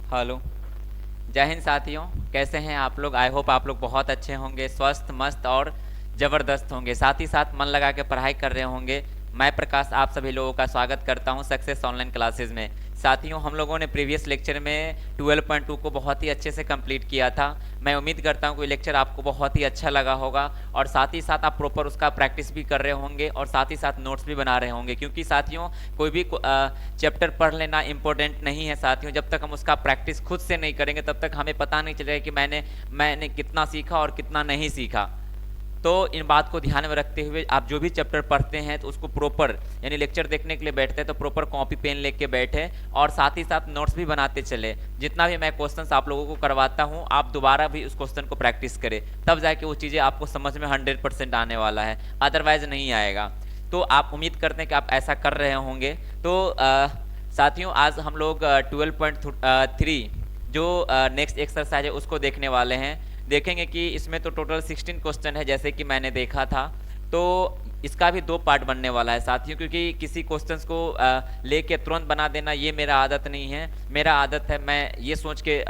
Hello. जय हिंद साथियों। कैसे हैं आप लोग? आई होप आप लोग बहुत अच्छे होंगे, स्वस्थ मस्त और ज़बरदस्त होंगे, साथ ही साथ मन लगा के पढ़ाई कर रहे होंगे। मैं प्रकाश आप सभी लोगों का स्वागत करता हूं सक्सेस ऑनलाइन क्लासेस में। साथियों, हम लोगों ने प्रीवियस लेक्चर में 12.2 को बहुत ही अच्छे से कंप्लीट किया था। मैं उम्मीद करता हूं कि लेक्चर आपको बहुत ही अच्छा लगा होगा और साथ ही साथ आप प्रॉपर उसका प्रैक्टिस भी कर रहे होंगे और साथ ही साथ नोट्स भी बना रहे होंगे, क्योंकि साथियों कोई भी चैप्टर पढ़ लेना इंपॉर्टेंट नहीं है साथियों। जब तक हम उसका प्रैक्टिस खुद से नहीं करेंगे तब तक हमें पता नहीं चलेगा कि मैंने कितना सीखा और कितना नहीं सीखा। तो इन बात को ध्यान में रखते हुए आप जो भी चैप्टर पढ़ते हैं तो उसको प्रॉपर, यानी लेक्चर देखने के लिए बैठते हैं तो प्रॉपर कॉपी पेन लेके बैठे और साथ ही साथ नोट्स भी बनाते चले। जितना भी मैं क्वेश्चंस आप लोगों को करवाता हूं आप दोबारा भी उस क्वेश्चन को प्रैक्टिस करें, तब जाके वो चीज़ें आपको समझ में 100% आने वाला है, अदरवाइज नहीं आएगा। तो आप उम्मीद करते हैं कि आप ऐसा कर रहे होंगे। तो साथियों, आज हम लोग 12.3 जो नेक्स्ट एक्सरसाइज है उसको देखने वाले हैं। देखेंगे कि इसमें तो टोटल 16 क्वेश्चन है जैसे कि मैंने देखा था। तो इसका भी 2 पार्ट बनने वाला है साथियों, क्योंकि किसी क्वेश्चंस को लेके तुरंत बना देना ये मेरा आदत नहीं है। मेरा आदत है, मैं ये सोच के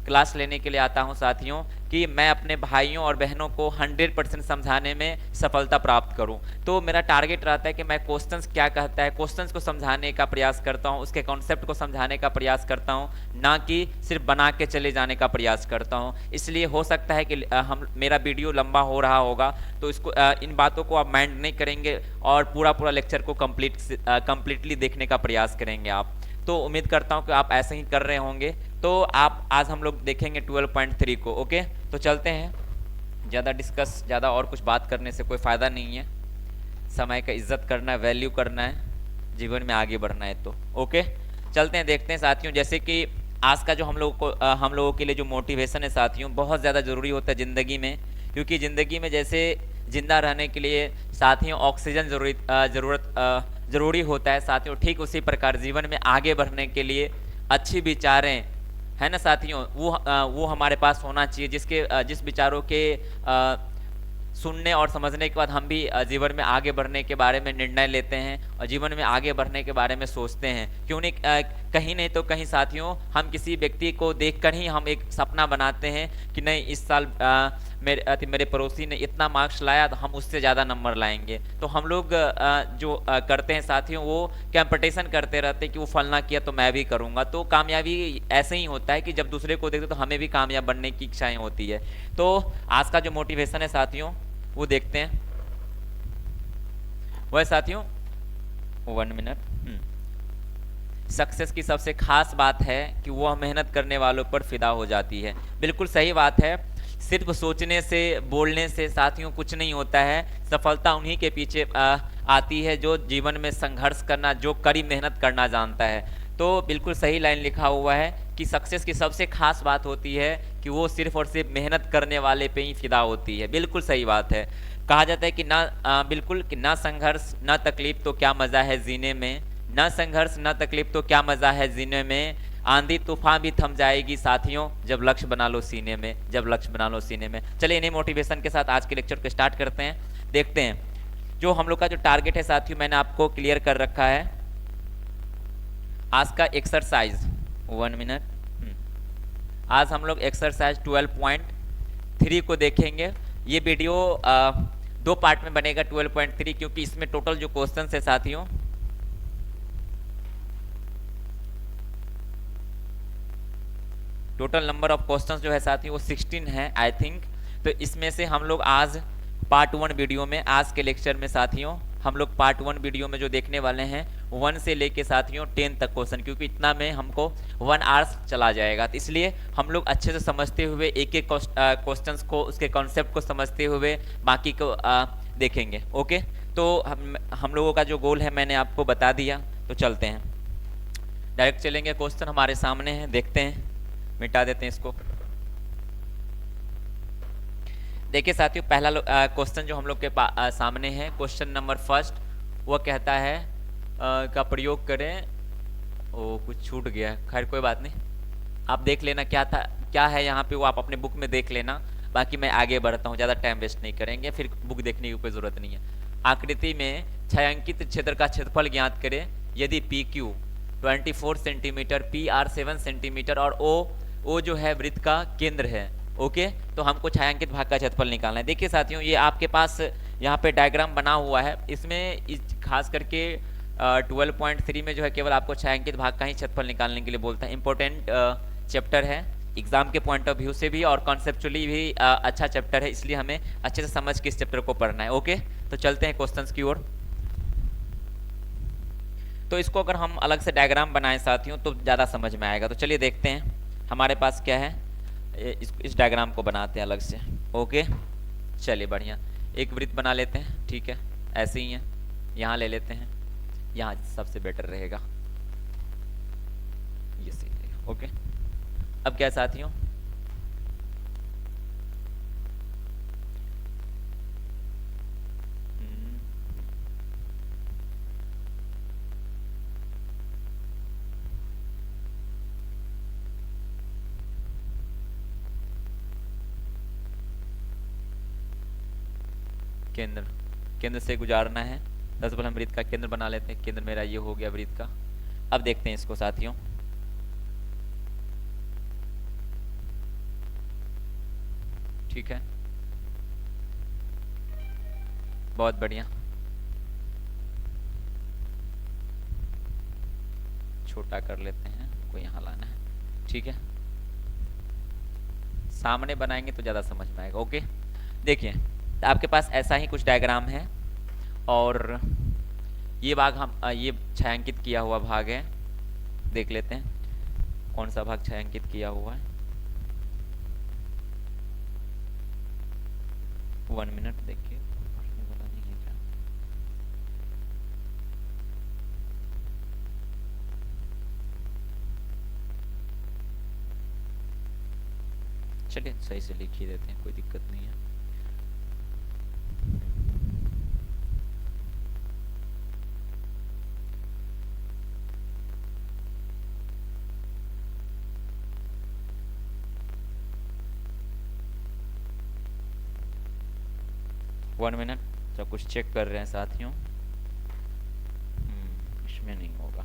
क्लास लेने के लिए आता हूं साथियों कि मैं अपने भाइयों और बहनों को 100% समझाने में सफलता प्राप्त करूं। तो मेरा टारगेट रहता है कि मैं क्वेश्चंस क्या कहता है, क्वेश्चंस को समझाने का प्रयास करता हूं, उसके कॉन्सेप्ट को समझाने का प्रयास करता हूं, ना कि सिर्फ बना के चले जाने का प्रयास करता हूं। इसलिए हो सकता है कि मेरा वीडियो लंबा हो रहा होगा, तो इसको इन बातों को आप माइंड नहीं करेंगे और पूरा लेक्चर को कंप्लीटली देखने का प्रयास करेंगे आप। तो उम्मीद करता हूं कि आप ऐसे ही कर रहे होंगे। तो आप आज हम लोग देखेंगे 12.3 को। ओके, तो चलते हैं। ज़्यादा और कुछ बात करने से कोई फ़ायदा नहीं है। समय का इज्जत करना है, वैल्यू करना है, जीवन में आगे बढ़ना है। तो ओके, चलते हैं, देखते हैं साथियों। जैसे कि आज का जो हम लोगों के लिए जो मोटिवेशन है साथियों, बहुत ज़्यादा ज़रूरी होता है ज़िंदगी में, क्योंकि ज़िंदगी में जैसे जिंदा रहने के लिए साथियों ऑक्सीजन ज़रूरी होता है साथियों, ठीक उसी प्रकार जीवन में आगे बढ़ने के लिए अच्छी विचारें, है ना साथियों, वो हमारे पास होना चाहिए, जिस विचारों के सुनने और समझने के बाद हम भी जीवन में आगे बढ़ने के बारे में निर्णय लेते हैं और जीवन में आगे बढ़ने के बारे में सोचते हैं। क्यों नहीं, कहीं नहीं तो कहीं साथियों हम किसी व्यक्ति को देखकर ही हम एक सपना बनाते हैं कि नहीं, इस साल मेरे पड़ोसी ने इतना मार्क्स लाया तो हम उससे ज़्यादा नंबर लाएंगे। तो हम लोग जो करते हैं साथियों, वो कंपटीशन करते रहते हैं कि वो फलना किया तो मैं भी करूँगा। तो कामयाबी ऐसे ही होता है कि जब दूसरे को देखते तो हमें भी कामयाब बनने की इच्छाएं होती है। तो आज का जो मोटिवेशन है साथियों वो देखते हैं। वह साथियों 1 मिनट। सक्सेस की सबसे खास बात है कि वह मेहनत करने वालों पर फिदा हो जाती है। बिल्कुल सही बात है। सिर्फ सोचने से, बोलने से साथियों कुछ नहीं होता है। सफलता उन्हीं के पीछे आती है जो जीवन में संघर्ष करना, जो कड़ी मेहनत करना जानता है। तो बिल्कुल सही लाइन लिखा हुआ है कि सक्सेस की सबसे खास बात होती है कि वो सिर्फ और सिर्फ मेहनत करने वाले पे ही फिदा होती है। बिल्कुल सही बात है। कहा जाता है कि बिल्कुल कि ना संघर्ष ना तकलीफ तो क्या मज़ा है जीने में, ना संघर्ष ना तकलीफ तो क्या मज़ा है जीने में, आंधी तूफान भी थम जाएगी साथियों जब लक्ष्य बना लो सीने में, जब लक्ष्य बना लो सीने में। चलिए इन्हीं मोटिवेशन के साथ आज के लेक्चर को स्टार्ट करते हैं। देखते हैं जो हम लोग का जो टारगेट है साथियों, मैंने आपको क्लियर कर रखा है। आज का एक्सरसाइज 1 मिनट। आज हम लोग एक्सरसाइज 12.3 को देखेंगे। ये वीडियो 2 पार्ट में बनेगा 12.3, क्योंकि इसमें टोटल जो क्वेश्चन है साथियों, टोटल नंबर ऑफ क्वेश्चंस जो है साथियों वो 16 है आई थिंक। तो इसमें से हम लोग आज पार्ट 1 वीडियो में, आज के लेक्चर में साथियों हम लोग पार्ट 1 वीडियो में जो देखने वाले हैं 1 से लेके साथियों 10 तक क्वेश्चन, क्योंकि इतना में हमको 1 आवर्स चला जाएगा। तो इसलिए हम लोग अच्छे से समझते हुए एक एक क्वेश्चंस को, उसके कॉन्सेप्ट को समझते हुए बाकी को देखेंगे। ओके, तो हम लोगों का जो गोल है मैंने आपको बता दिया। तो चलते हैं, डायरेक्ट चलेंगे। क्वेश्चन हमारे सामने है, देखते हैं, मिटा देते हैं इसको। देखिए साथियों, पहला क्वेश्चन जो हम लोग के सामने है, क्वेश्चन नंबर फर्स्ट, वह कहता है का प्रयोग करें। ओ, कुछ छूट गया है, खैर कोई बात नहीं, आप देख लेना क्या था, क्या है यहाँ पे, वो आप अपने बुक में देख लेना। बाकी मैं आगे बढ़ता हूँ, ज़्यादा टाइम वेस्ट नहीं करेंगे, फिर बुक देखने की कोई ज़रूरत नहीं है। आकृति में छायांकित क्षेत्र का क्षेत्रफल ज्ञात करें। यदि P Q 24 centimetre, P R 7 centimetre और ओ जो है वृत्त का केंद्र है। ओके, तो हमको छायांकित भाग का क्षेत्रफल निकालना है। देखिए साथियों, ये आपके पास यहाँ पे डायग्राम बना हुआ है। इसमें खास करके 12.3 में जो है केवल आपको छायांकित भाग का ही क्षेत्रफल निकालने के लिए बोलता है। इंपॉर्टेंट चैप्टर है एग्जाम के पॉइंट ऑफ व्यू से भी और कॉन्सेप्चुअली भी अच्छा चैप्टर है, इसलिए हमें अच्छे से समझ के इस चैप्टर को पढ़ना है। ओके, तो चलते हैं क्वेश्चंस की ओर। तो इसको अगर हम अलग से डायग्राम बनाएं साथियों तो ज़्यादा समझ में आएगा। तो चलिए देखते हैं हमारे पास क्या है, इस डायग्राम को बनाते हैं अलग से। ओके, चलिए बढ़िया, एक वृत्त बना लेते हैं। ठीक है, ऐसे ही है, यहाँ ले लेते हैं, यहाँ सबसे बेटर रहेगा, ये सही रहेगा। ओके, अब क्या साथियों, केंद्र से गुजारना है। सबसे पहले हम वृत्त का केंद्र बना लेते हैं। केंद्र मेरा ये हो गया वृत्त का। अब देखते हैं इसको साथियों। ठीक है, बहुत बढ़िया, छोटा कर लेते हैं, को यहाँ लाना है। ठीक है, सामने बनाएंगे तो ज़्यादा समझ में आएगा। ओके, देखिए तो आपके पास ऐसा ही कुछ डायग्राम है और ये भाग ये छायांकित किया हुआ भाग है। देख लेते हैं कौन सा भाग छायांकित किया हुआ है। 1 मिनट देखिए, पढ़ने वाला नहीं है क्या? चलिए सही से लिख ही देते हैं, कोई दिक्कत नहीं है। वन मिनट, तो कुछ चेक कर रहे हैं साथियों। इसमें नहीं होगा,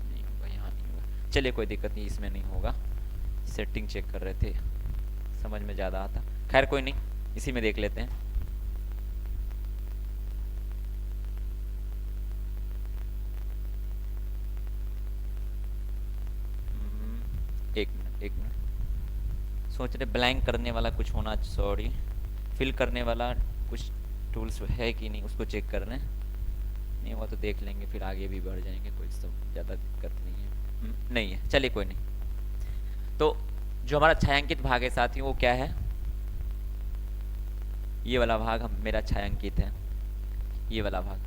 नहीं होगा, यहाँ नहीं होगा। चलिए कोई दिक्कत नहीं, इसमें नहीं होगा। सेटिंग चेक कर रहे थे, समझ में ज़्यादा आता। खैर कोई नहीं, इसी में देख लेते हैं। एक मिनट, सोच रहे ब्लैंक करने वाला कुछ होना, सॉरी, फिल करने वाला कुछ टूल्स है कि नहीं उसको चेक कर रहे हैं। नहीं हुआ तो देख लेंगे, फिर आगे भी बढ़ जाएंगे, कोई सब ज़्यादा दिक्कत नहीं है। नहीं है, चलिए कोई नहीं। तो जो हमारा छायांकित भाग है साथियों वो क्या है, ये वाला भाग हम मेरा छायांकित है, ये वाला भाग।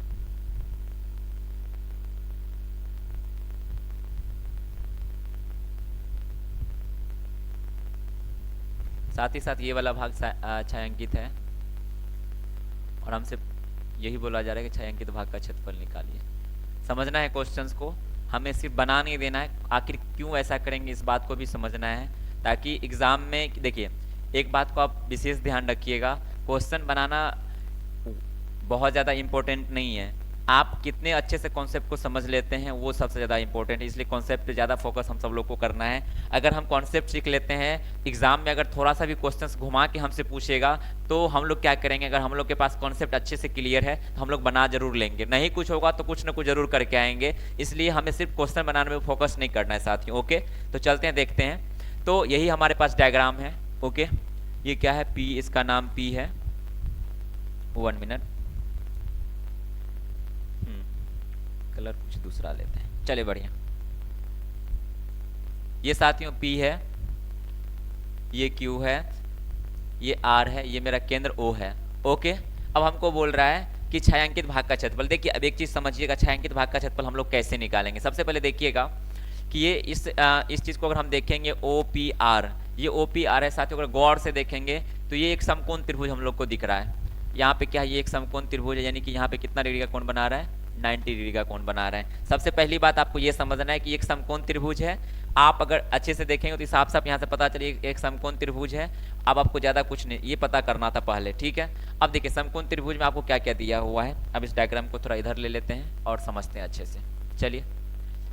साथ ही साथ ये वाला भाग छायांकित है और हमसे यही बोला जा रहा है कि छायांकित भाग का क्षेत्रफल निकालिए। समझना है क्वेश्चंस को, हमें सिर्फ बना नहीं देना है, आखिर क्यों ऐसा करेंगे इस बात को भी समझना है, ताकि एग्जाम में देखिए एक बात को आप विशेष ध्यान रखिएगा, क्वेश्चन बनाना बहुत ज़्यादा इम्पोर्टेंट नहीं है, आप कितने अच्छे से कॉन्सेप्ट को समझ लेते हैं वो सबसे ज़्यादा इंपॉर्टेंट है। इसलिए कॉन्सेप्ट पे ज़्यादा फोकस हम सब लोग को करना है। अगर हम कॉन्सेप्ट सीख लेते हैं, एग्जाम में अगर थोड़ा सा भी क्वेश्चंस घुमा के हमसे पूछेगा तो हम लोग क्या करेंगे, अगर हम लोग के पास कॉन्सेप्ट अच्छे से क्लियर है तो हम लोग बना जरूर लेंगे, नहीं कुछ होगा तो कुछ ना कुछ जरूर करके आएंगे। इसलिए हमें सिर्फ क्वेश्चन बनाने में फोकस नहीं करना है साथियों। ओके, तो चलते हैं देखते हैं। तो यही हमारे पास डायग्राम है। ओके, ये क्या है, पी, इसका नाम पी है। 1 मिनट, कलर कुछ दूसरा लेते हैं, चलिए बढ़िया। ये साथियों P है, ये Q है, ये R है, ये मेरा केंद्र O है। ओके, अब हमको बोल रहा है कि छायांकित भाग का क्षेत्रफल। देखिए अब एक चीज समझिएगा, छायांकित भाग का क्षेत्रफल हम लोग कैसे निकालेंगे। सबसे पहले देखिएगा कि ये इस चीज को अगर हम देखेंगे OPR, ये OPR है साथियों। अगर गौर से देखेंगे तो ये एक समकोण त्रिभुज हम लोग को दिख रहा है। यहाँ पे क्या है, ये एक समकोण त्रिभुज है, यानी कि यहाँ पे कितना डिग्री का कोण बना रहा है, 90 डिग्री का कोण बना रहे हैं। सबसे पहली बात आपको ये समझना है कि एक समकोण त्रिभुज है। आप अगर अच्छे से देखेंगे तो साफ साफ यहाँ से पता चलिए एक समकोण त्रिभुज है अब आपको ज़्यादा कुछ नहीं ये पता करना था पहले, ठीक है। अब देखिए समकोण त्रिभुज में आपको क्या क्या दिया हुआ है। अब इस डायग्राम को थोड़ा इधर ले लेते हैं और समझते हैं अच्छे से। चलिए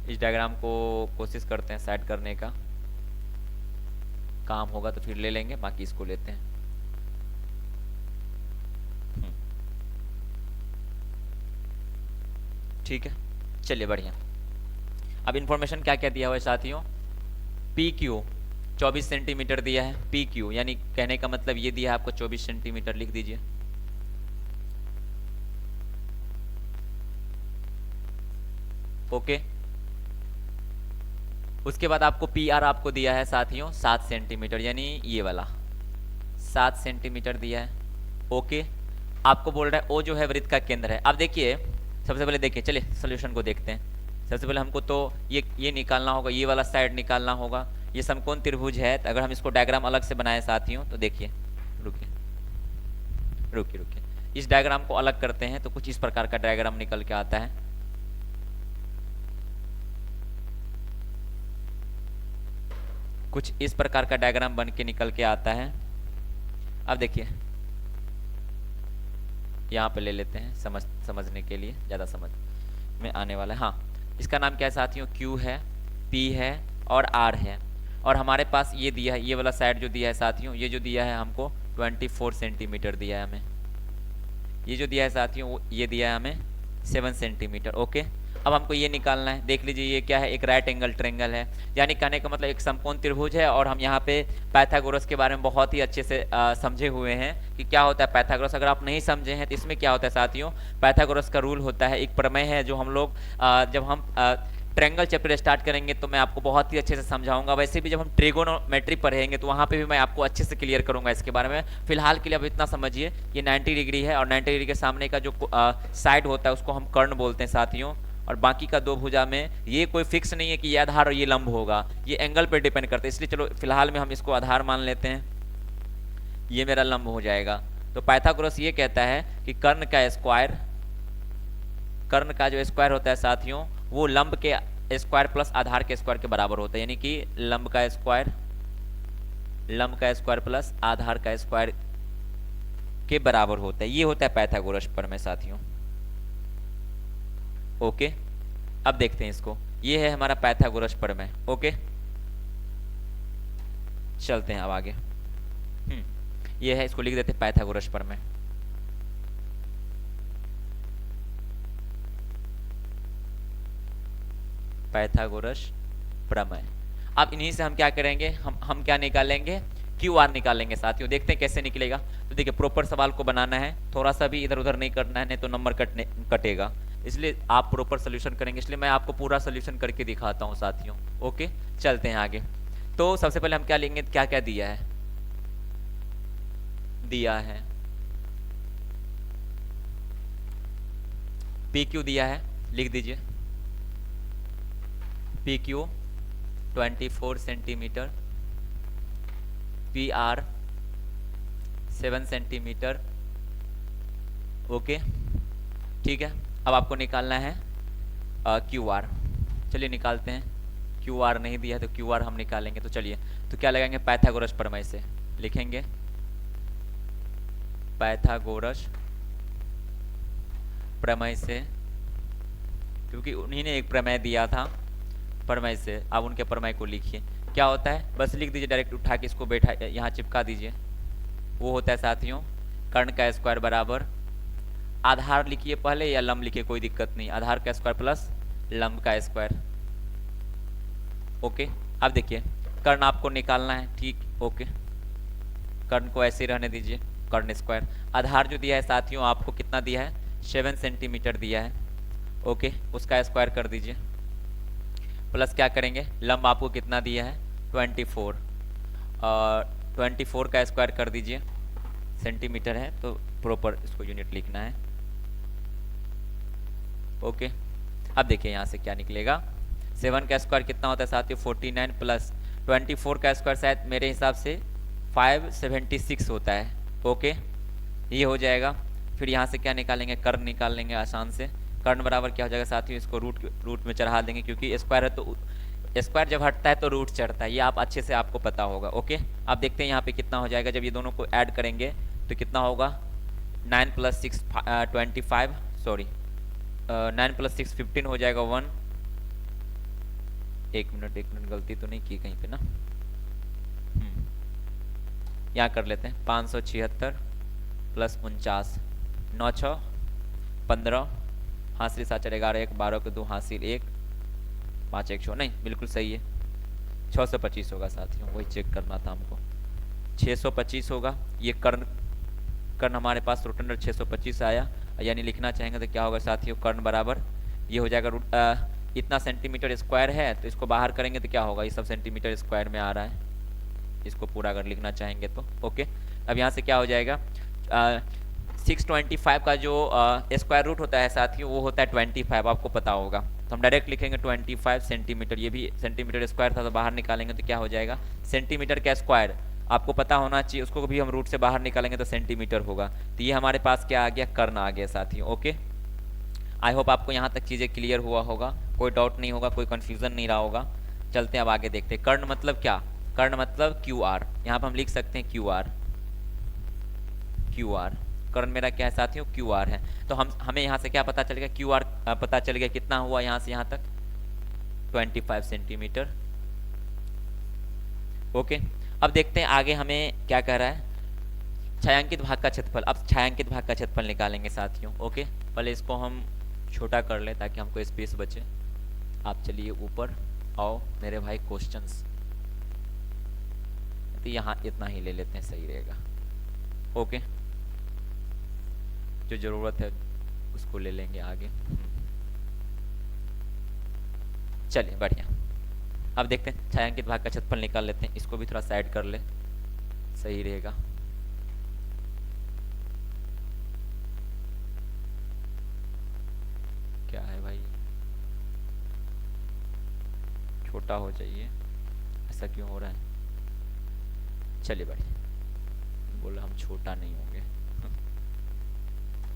इस डायग्राम को कोशिश करते हैं साइड करने का, काम होगा तो फिर ले लेंगे, बाकी इसको लेते हैं। ठीक है, चलिए बढ़िया। अब इन्फॉर्मेशन क्या क्या दिया हुआ है साथियों, पी क्यू 24 सेंटीमीटर दिया है, पी क्यू यानी कहने का मतलब ये दिया है आपको 24 सेंटीमीटर, लिख दीजिए। ओके, उसके बाद आपको पी आर आपको दिया है साथियों 7 सेंटीमीटर, यानी ये वाला 7 सेंटीमीटर दिया है। ओके, आपको बोल रहा है ओ जो है वृत्त का केंद्र है। अब देखिए सबसे पहले देखिए, चलिए सोल्यूशन को देखते हैं। सबसे पहले हमको तो ये निकालना होगा, ये वाला साइड निकालना होगा। ये समकोण त्रिभुज है, तो अगर हम इसको डायग्राम अलग से बनाए साथियों तो देखिए, रुकिए रुकिए रुकिए, इस डायग्राम को अलग करते हैं तो कुछ इस प्रकार का डायग्राम निकल के आता है। कुछ इस प्रकार का डायग्राम बन के निकल के आता है। अब देखिए यहाँ पे ले लेते हैं समझने के लिए, ज़्यादा समझ में आने वाला है। हाँ, इसका नाम क्या है साथियों, Q है, P है और R है। और हमारे पास ये दिया है, ये वाला साइड जो दिया है साथियों, ये जो दिया है हमको 24 सेंटीमीटर दिया है हमें। ये जो दिया है साथियों ये दिया है हमें 7 सेंटीमीटर। ओके, अब हमको ये निकालना है। देख लीजिए ये क्या है, एक राइट एंगल ट्रेंगल है, यानी कहने का मतलब एक समकोण त्रिभुज है। और हम यहाँ पे पाइथागोरस के बारे में बहुत ही अच्छे से समझे हुए हैं कि क्या होता है पाइथागोरस। अगर आप नहीं समझे हैं तो इसमें क्या होता है साथियों, पाइथागोरस का रूल होता है, एक प्रमेय है जो हम लोग जब हम ट्रेंगल चैप्टर स्टार्ट करेंगे तो मैं आपको बहुत ही अच्छे से समझाऊंगा। वैसे भी जब हम ट्रिगोनोमेट्री पढ़ेंगे तो वहाँ पे भी मैं आपको अच्छे से क्लियर करूंगा इसके बारे में। फिलहाल के लिए अब इतना समझिए, ये 90 डिग्री है और 90 डिग्री के सामने का जो साइड होता है उसको हम कर्ण बोलते हैं साथियों। और बाकी का दो भुजा में ये कोई फिक्स नहीं है कि ये आधार और ये लंब होगा, ये एंगल पे डिपेंड करता है। इसलिए चलो फिलहाल में हम इसको आधार मान लेते हैं, ये मेरा लंब हो जाएगा। तो पाइथागोरस ये कहता है कि कर्ण का स्क्वायर, कर्ण का जो स्क्वायर होता है साथियों वो लंब के स्क्वायर प्लस आधार के स्क्वायर के बराबर होता है, यानी कि लंब का स्क्वायर प्लस आधार का स्क्वायर के बराबर होता है। ये होता है पाइथागोरस प्रमेय साथियों। ओके, अब देखते हैं इसको, ये है हमारा पाइथागोरस प्रमेय। ओके, चलते हैं अब आगे। ये है, इसको लिख देते हैं पाइथागोरस प्रमेय। पाइथागोरस प्रमेय। अब इन्हीं से हम क्या करेंगे, हम क्या निकालेंगे, क्यू आर निकालेंगे साथियों। देखते हैं कैसे निकलेगा। तो देखिए प्रॉपर सवाल को बनाना है, थोड़ा सा भी इधर उधर नहीं करना है, नहीं तो नंबर कटेगा। इसलिए आप प्रॉपर सोल्यूशन करेंगे, इसलिए मैं आपको पूरा सोल्यूशन करके दिखाता हूँ साथियों। ओके, चलते हैं आगे। तो सबसे पहले हम क्या लेंगे, क्या क्या दिया है, पी क्यू दिया है, लिख दीजिए P Q 24 centimetre, P R 7 centimetre. Okay, ठीक है। अब आपको निकालना है क्यू आर। चलिए निकालते हैं, क्यू आर नहीं दिया है तो क्यू आर हम निकालेंगे। तो चलिए, तो क्या लगाएंगे, पाइथागोरस प्रमेय से लिखेंगे, पाइथागोरस प्रमेय से, क्योंकि उन्हीं ने एक प्रमेय दिया था प्रमेय से। आप उनके प्रमेय को लिखिए, क्या होता है बस लिख दीजिए, डायरेक्ट उठा के इसको बैठा यहाँ चिपका दीजिए। वो होता है साथियों कर्ण का स्क्वायर बराबर, आधार लिखिए पहले या लंब लिखिए, कोई दिक्कत नहीं, आधार का स्क्वायर प्लस लंब का स्क्वायर। ओके, अब देखिए कर्ण आपको निकालना है, ठीक। ओके, कर्ण को ऐसे ही रहने दीजिए, कर्ण स्क्वायर। आधार जो दिया है साथियों आपको कितना दिया है, 7 सेंटीमीटर दिया है। ओके, उसका स्क्वायर कर दीजिए, प्लस क्या करेंगे, लंब आपको कितना दिया है 24, और 24 का स्क्वायर कर दीजिए, सेंटीमीटर है तो प्रॉपर इसको यूनिट लिखना है। ओके, अब देखिए यहाँ से क्या निकलेगा, 7 का स्क्वायर कितना होता है साथियों 49 प्लस 24 का स्क्वायर शायद मेरे हिसाब से 576 होता है। ओके, ये हो जाएगा। फिर यहाँ से क्या निकालेंगे, कर्ण निकाल लेंगे आसान से। कर्ण बराबर क्या हो जाएगा साथियों, इसको रूट में चढ़ा देंगे, क्योंकि स्क्वायर है तो स्क्वायर जब हटता है तो रूट चढ़ता है, ये आप अच्छे से आपको पता होगा। ओके, आप देखते हैं यहाँ पे कितना हो जाएगा, जब ये दोनों को ऐड करेंगे तो कितना होगा, 9 + 6 25, सॉरी 9 + 6 15 हो जाएगा 1। एक मिनट गलती तो नहीं की कहीं पे ना, यहाँ कर लेते हैं 576 + 49, 9 6 15, हासिल 7 4 11 1 12 के 2 हासिल 1 5 1 6, नहीं बिल्कुल सही है, 625 होगा साथियों, वही चेक करना था हमको, 625 होगा। ये कर्ण हमारे पास रूट अंडर 625 आया, यानी लिखना चाहेंगे तो क्या होगा साथियों, कर्ण बराबर ये हो जाएगा इतना सेंटीमीटर स्क्वायर है, तो इसको बाहर करेंगे तो क्या होगा, ये सब सेंटीमीटर स्क्वायर में आ रहा है, इसको पूरा अगर लिखना चाहेंगे तो। ओके, अब यहाँ से क्या हो जाएगा, 625 का जो स्क्वायर रूट होता है साथियों वो होता है 25, आपको पता होगा, तो हम डायरेक्ट लिखेंगे 25 सेंटीमीटर, ये भी सेंटीमीटर स्क्वायर था तो बाहर निकालेंगे तो क्या हो जाएगा, सेंटीमीटर का स्क्वायर आपको पता होना चाहिए, उसको भी हम रूट से बाहर निकालेंगे तो सेंटीमीटर होगा, तो ये हमारे पास क्या आ गया, कर्ण आ गया साथियों। ओके, आई होप आपको यहाँ तक चीज़ें क्लियर हुआ होगा, कोई डाउट नहीं होगा, कोई कन्फ्यूजन नहीं रहा होगा। चलते हैं अब आगे देखते हैं, कर्ण मतलब क्या, कर्ण मतलब क्यू आर, यहाँ पर हम लिख सकते हैं क्यू आर, कर्ण मेरा क्या है साथियों, क्यू आर है, तो हमें यहाँ से क्या पता चल गया, क्यू आर पता चल गया, कितना हुआ यहाँ से यहाँ तक 25 सेंटीमीटर। ओके, अब देखते हैं आगे हमें क्या कह रहा है, छायांकित भाग का क्षेत्रफल। अब छायांकित भाग का क्षेत्रफल निकालेंगे साथियों। ओके, पहले इसको हम छोटा कर ले ताकि हमको स्पेस बचे। आप चलिए ऊपर आओ मेरे भाई, क्वेश्चंस, तो यहाँ इतना ही ले लेते हैं, सही रहेगा। ओके, जो जरूरत है उसको ले लेंगे आगे। चलिए बढ़िया, अब देखते हैं छायांकित भाग का क्षेत्रफल निकाल लेते हैं, इसको भी थोड़ा साइड कर ले, सही रहेगा। क्या है भाई, छोटा हो जाइए, ऐसा क्यों हो रहा है, चलिए बढ़िया, बोला हम छोटा नहीं होंगे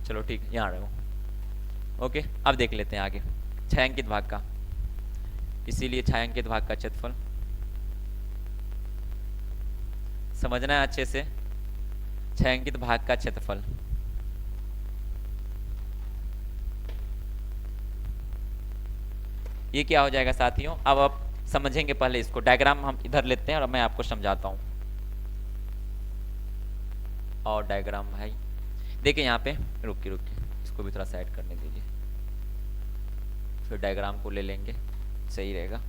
चलो ठीक, यहाँ रहो। ओके, अब देख लेते हैं आगे छायांकित भाग का, इसीलिए छायांकित भाग का क्षेत्रफल समझना है अच्छे से। छायांकित भाग का क्षेत्रफल ये क्या हो जाएगा साथियों, अब आप समझेंगे, पहले इसको डायग्राम हम इधर लेते हैं और मैं आपको समझाता हूं। और डायग्राम भाई देखिए यहाँ पे, रुकिए इसको भी थोड़ा साइड करने दीजिए, फिर डायग्राम को ले लेंगे, सही रहेगा।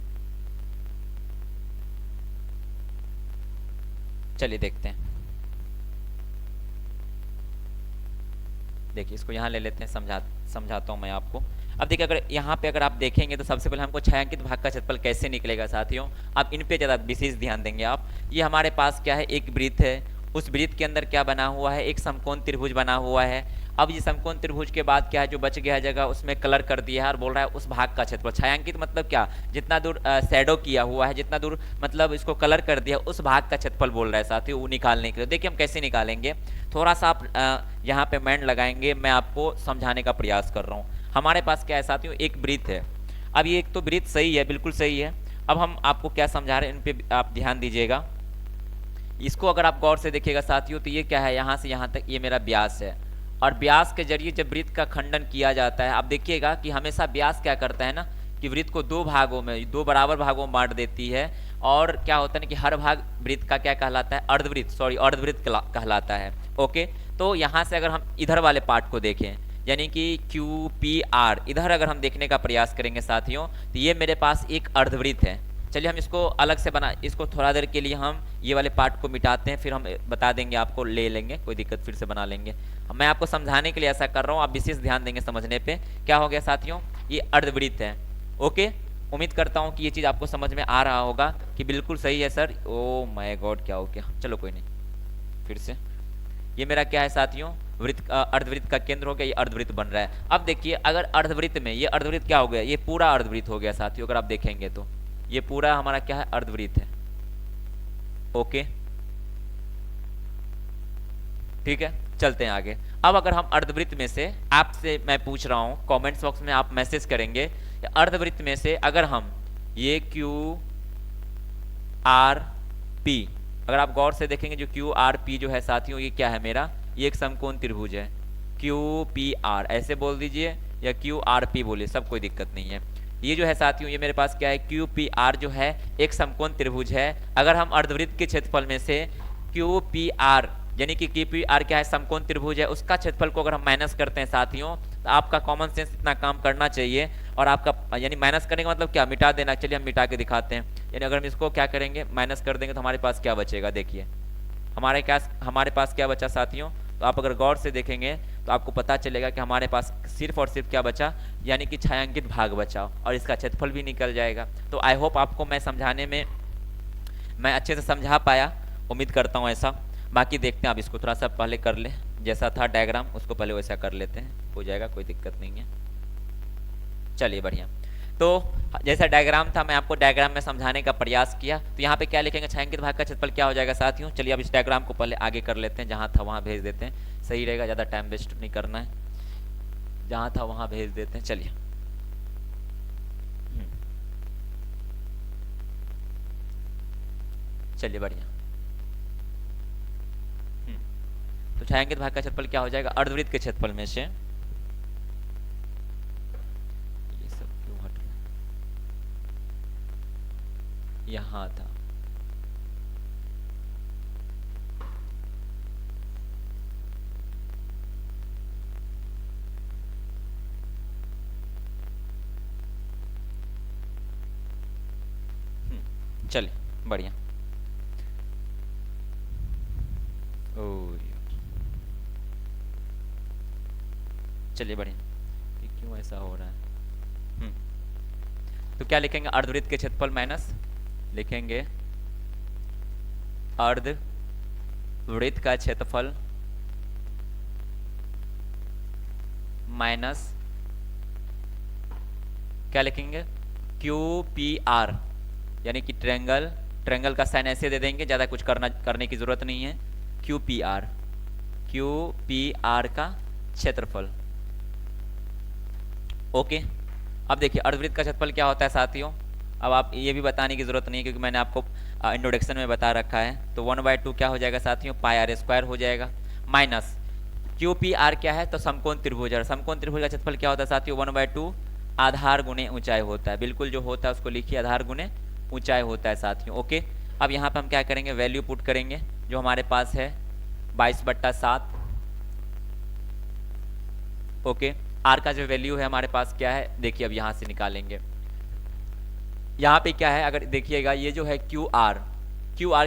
चलिए देखते हैं, देखिए इसको यहाँ ले लेते हैं, समझाता हूँ मैं आपको। अब देखिए, अगर यहाँ पे अगर आप देखेंगे तो सबसे पहले हमको छायांकित भाग का क्षेत्रफल कैसे निकलेगा साथियों, आप इन पे ज़्यादा विशेष ध्यान देंगे आप। ये हमारे पास क्या है, एक वृत्त है, उस वृत्त के अंदर क्या बना हुआ है, एक समकोण त्रिभुज बना हुआ है। अब ये समकोण त्रिभुज के बाद क्या है, जो बच गया जगह उसमें कलर कर दिया है और बोल रहा है उस भाग का क्षेत्रफल। छायांकित मतलब क्या, जितना दूर शैडो किया हुआ है, जितना दूर मतलब इसको कलर कर दिया, उस भाग का क्षेत्रफल बोल रहा है साथियों, वो निकालने के लिए। देखिए हम कैसे निकालेंगे, थोड़ा सा आप यहाँ पे माइंड लगाएंगे, मैं आपको समझाने का प्रयास कर रहा हूँ। हमारे पास क्या है साथियों, एक वृत्त है। अब ये एक तो वृत्त सही है, बिल्कुल सही है। अब हम आपको क्या समझा रहे हैं, इन पे आप ध्यान दीजिएगा। इसको अगर आप गौर से देखिएगा साथियों, तो ये क्या है, यहाँ से यहाँ तक ये मेरा व्यास है, और व्यास के जरिए जब वृत्त का खंडन किया जाता है, आप देखिएगा कि हमेशा व्यास क्या करता है ना, कि वृत्त को दो भागों में, दो बराबर भागों में बांट देती है। और क्या होता है ना कि हर भाग वृत्त का क्या कहलाता है, अर्धवृत्त, अर्धवृत्त कहलाता है। ओके, तो यहाँ से अगर हम इधर वाले पार्ट को देखें, यानी कि क्यू पी आर, इधर अगर हम देखने का प्रयास करेंगे साथियों, तो ये मेरे पास एक अर्धवृत्त है। चलिए हम इसको अलग से बना, इसको थोड़ा देर के लिए हम ये वाले पार्ट को मिटाते हैं, फिर हम बता देंगे आपको, ले लेंगे, कोई दिक्कत, फिर से बना लेंगे। मैं आपको समझाने के लिए ऐसा कर रहा हूँ, आप विशेष ध्यान देंगे समझने पे। क्या हो गया साथियों, ये अर्धवृत्त है। ओके, उम्मीद करता हूँ कि ये चीज़ आपको समझ में आ रहा होगा कि बिल्कुल सही है सर। ओ माय गॉड, क्या हो गया, चलो कोई नहीं, फिर से। ये मेरा क्या है साथियों, वृत्त, अर्धवृत्त का केंद्र हो गया, ये अर्धवृत्त बन रहा है। अब देखिए, अगर अर्धवृत्त में ये अर्धवृत्त क्या हो गया, ये पूरा अर्धवृत्त हो गया साथियों, अगर आप देखेंगे तो ये पूरा हमारा क्या है, अर्धवृत्त है। ओके, ठीक है, चलते हैं आगे। अब अगर हम अर्धवृत्त में से, आपसे मैं पूछ रहा हूं, कमेंट्स बॉक्स में आप मैसेज करेंगे, अर्धवृत्त में से अगर हम ये क्यू आर पी, अगर आप गौर से देखेंगे जो क्यू आर पी जो है साथियों, ये क्या है मेरा, ये एक समकोण त्रिभुज है। क्यू पी आर ऐसे बोल दीजिए या क्यू आर पी बोलिए, सब कोई दिक्कत नहीं है। ये जो है साथियों, ये मेरे पास क्या है, क्यू पी आर जो है एक समकोण त्रिभुज है। अगर हम अर्धवृत्त के क्षेत्रफल में से क्यू पी आर यानी कि क्यू पी आर क्या है, समकोण त्रिभुज है, उसका क्षेत्रफल को अगर हम माइनस करते हैं साथियों, तो आपका कॉमन सेंस इतना काम करना चाहिए। और आपका यानी माइनस करने का मतलब क्या, मिटा देना। चलिए हम मिटा के दिखाते हैं। यानी अगर हम इसको क्या करेंगे, माइनस कर देंगे तो हमारे पास क्या बचेगा, देखिए हमारे पास क्या बचा साथियों। तो आप अगर गौर से देखेंगे तो आपको पता चलेगा कि हमारे पास सिर्फ और सिर्फ क्या बचा, यानी कि छायांकित भाग बचा, और इसका क्षेत्रफल भी निकल जाएगा। तो आई होप आपको मैं समझाने में मैं अच्छे से समझा पाया, उम्मीद करता हूँ ऐसा। बाकी देखते हैं, आप इसको थोड़ा सा पहले कर ले, जैसा था डायग्राम उसको पहले वैसा कर लेते हैं, हो जाएगा, कोई दिक्कत नहीं है। चलिए बढ़िया। तो जैसा डायग्राम था, मैं आपको डायग्राम में समझाने का प्रयास किया। तो यहाँ पे क्या लिखेंगे, छायांकित भाग का क्षेत्रफल क्या हो जाएगा साथियों। चलिए अब इस डायग्राम को पहले आगे कर लेते हैं, जहाँ था वहाँ भेज देते हैं, सही रहेगा, ज़्यादा टाइम वेस्ट नहीं करना है, जहाँ था वहाँ भेज देते हैं। चलिए चलिए बढ़िया। तो छायांकित भाग का क्षेत्रफल क्या हो जाएगा, अर्धवृत्त के क्षेत्रफल में से, ये सब क्यों हट रहा है, यहाँ था, चलिए बढ़िया। ओ चलिए बढ़िया, ये क्यों ऐसा हो रहा है। तो क्या लिखेंगे, अर्धवृत्त के क्षेत्रफल माइनस, लिखेंगे अर्धवृत्त का क्षेत्रफल माइनस क्या लिखेंगे, क्यू पी आर, यानी कि ट्रेंगल का साइन ऐसे दे देंगे, ज़्यादा कुछ करने की जरूरत नहीं है। क्यू पी आर का क्षेत्रफल। ओके, अब देखिए अर्धवृत्त का क्षेत्रफल क्या होता है साथियों। अब आप ये भी बताने की जरूरत नहीं है, क्योंकि मैंने आपको इंट्रोडक्शन में बता रखा है। तो 1/2 क्या हो जाएगा साथियों, पाई आर स्क्वायर हो जाएगा, माइनस क्यू पी आर क्या है, तो समकोण त्रिभुज है। समकोण त्रिभुज का क्षेत्रफल क्या होता है साथियों, 1/2 आधार गुणे ऊंचाई होता है। बिल्कुल जो होता है उसको लिखिए, आधार गुणे ऊंचाई होता है साथियों। ओके, अब यहाँ पे हम क्या करेंगे, वैल्यू पुट करेंगे जो हमारे पास है 22/7। ओके, आर का जो वैल्यू है हमारे पास क्या है, देखिए अब यहाँ से निकालेंगे। यहाँ पे क्या है, अगर देखिएगा ये जो है क्यू आर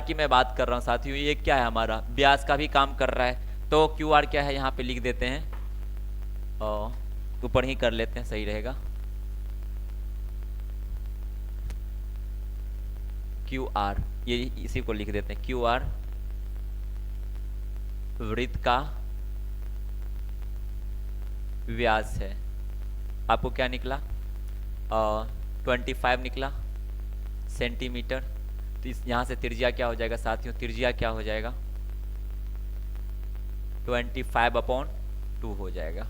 की मैं बात कर रहा हूँ साथियों, ये क्या है, हमारा व्यास का भी काम कर रहा है। तो क्यू आर क्या है, यहाँ पे लिख देते हैं, ऊपर ही कर लेते हैं, सही रहेगा। क्यू आर, ये इसी को लिख देते हैं, क्यू आर वृत्त का व्यास है। आपको क्या निकला, 25 निकला सेंटीमीटर। तो यहाँ से त्रिज्या क्या हो जाएगा साथियों, त्रिज्या क्या हो जाएगा, 25/2 हो जाएगा।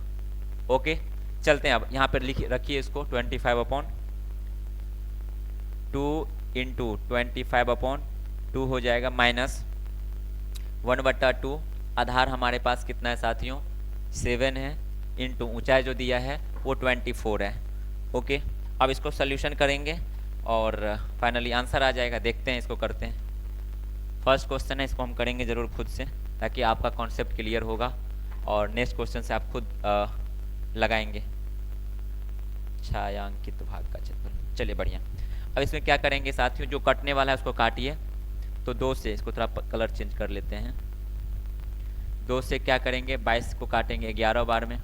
ओके, चलते हैं अब यहाँ पर लिख रखिए इसको, 25/2 इंटू 25/2 हो जाएगा, माइनस 1/2 आधार हमारे पास कितना है साथियों, 7 है, इंटू ऊंचाई जो दिया है वो 24 है। ओके, अब इसको सोल्यूशन करेंगे और फाइनली आंसर आ जाएगा। देखते हैं, इसको करते हैं। फर्स्ट क्वेश्चन है, इसको हम करेंगे ज़रूर खुद से, ताकि आपका कॉन्सेप्ट क्लियर होगा, और नेक्स्ट क्वेश्चन से आप खुद लगाएंगे छायांकित भाग का क्षेत्रफल। चलिए बढ़िया। अब इसमें क्या करेंगे साथियों, जो कटने वाला है उसको काटिए। तो 2 से, इसको थोड़ा कलर चेंज कर लेते हैं, 2 से क्या करेंगे, 22 को काटेंगे 11 बार में,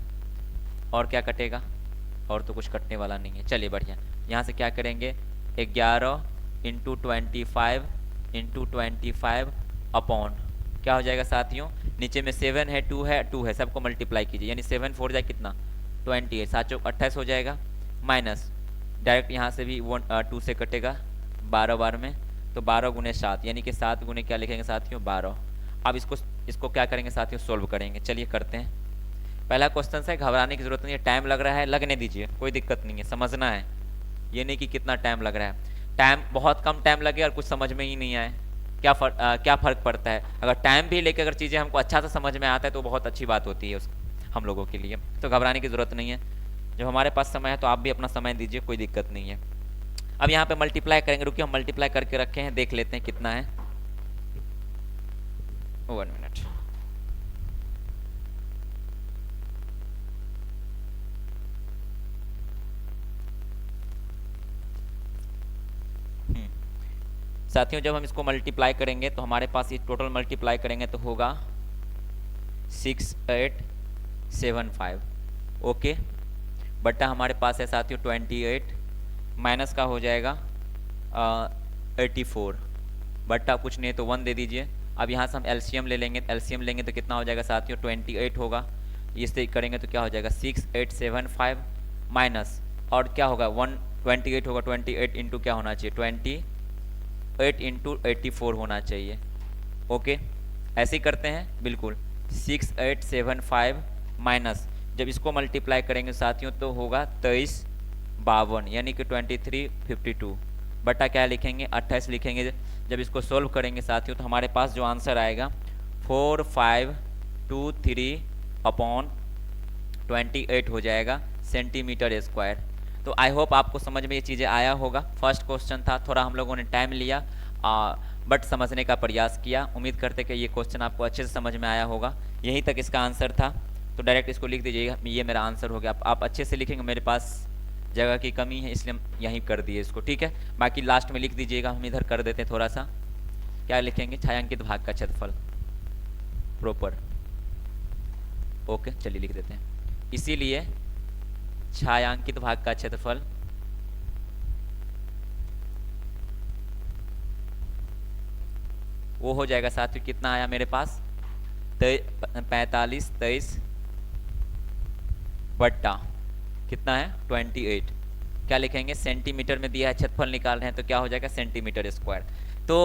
और क्या कटेगा, और तो कुछ कटने वाला नहीं है। चलिए बढ़िया, यहाँ से क्या करेंगे, 11 इंटू 25 अपॉन क्या हो जाएगा साथियों, नीचे में 7 है, 2 है, 2 है, सबको मल्टीप्लाई कीजिए, यानी 7 4 जाए कितना, 28, 7 28 हो जाएगा, माइनस डायरेक्ट यहाँ से भी 2 से कटेगा 12 बार में, तो 12 गुने 7, यानी कि 7 गुने क्या लिखेंगे साथियों, 12। अब इसको क्या करेंगे साथियों, सोल्व करेंगे। चलिए करते हैं। पहला क्वेश्चन है, घबराने की जरूरत नहीं है, टाइम लग रहा है, लगने दीजिए, कोई दिक्कत नहीं है, समझना है, ये नहीं कि कितना टाइम लग रहा है। टाइम बहुत कम टाइम लगे और कुछ समझ में ही नहीं आए, क्या फ़र्क पड़ता है। अगर टाइम भी लेके अगर चीज़ें हमको अच्छा से समझ में आता है तो बहुत अच्छी बात होती है उस हम लोगों के लिए, तो घबराने की ज़रूरत नहीं है। जब हमारे पास समय है तो आप भी अपना समय दीजिए, कोई दिक्कत नहीं है। अब यहाँ पे मल्टीप्लाई करेंगे, रुकिए हम मल्टीप्लाई करके रखे हैं, देख लेते हैं कितना है। 1 मिनट। साथियों जब हम इसको मल्टीप्लाई करेंगे तो हमारे पास ये टोटल मल्टीप्लाई करेंगे तो होगा 6875। ओके, बट्टा हमारे पास है साथियों 28, माइनस का हो जाएगा 84, बट्टा कुछ नहीं तो 1 दे दीजिए। अब यहाँ से हम एलसीएम ले लेंगे, एलसीएम लेंगे तो कितना हो जाएगा साथियों 28 होगा। इससे करेंगे तो क्या हो जाएगा 6875 माइनस और क्या होगा 128 होगा, 28 इंटू क्या होना चाहिए 28 इंटू 84 होना चाहिए। ओके, ऐसे ही करते हैं बिल्कुल। 6875 माइनस जब इसको मल्टीप्लाई करेंगे साथियों तो होगा 2352 यानी कि 2352 बटा क्या लिखेंगे 28 लिखेंगे। जब इसको सोल्व करेंगे साथियों तो हमारे पास जो आंसर आएगा 4523/28 हो जाएगा सेंटीमीटर स्क्वायर। तो आई होप आपको समझ में ये चीज़ें आया होगा। फर्स्ट क्वेश्चन था, थोड़ा हम लोगों ने टाइम लिया बट समझने का प्रयास किया। उम्मीद करते कि ये क्वेश्चन आपको अच्छे से समझ में आया होगा। यहीं तक इसका आंसर था, तो डायरेक्ट इसको लिख दीजिएगा, ये मेरा आंसर हो गया। आप अच्छे से लिखेंगे, मेरे पास जगह की कमी है इसलिए हम यहीं कर दिए इसको, ठीक है। बाकी लास्ट में लिख दीजिएगा, हम इधर कर देते हैं थोड़ा सा। क्या लिखेंगे छायांकित भाग का क्षेत्रफल प्रॉपर। ओके चलिए लिख देते हैं। इसीलिए छायांकित भाग का क्षेत्रफल वो हो जाएगा साथियों, कितना आया मेरे पास 4523 बट्टा कितना है 28। क्या लिखेंगे सेंटीमीटर में दिया है, क्षेत्रफल निकाल रहे हैं तो क्या हो जाएगा सेंटीमीटर स्क्वायर। तो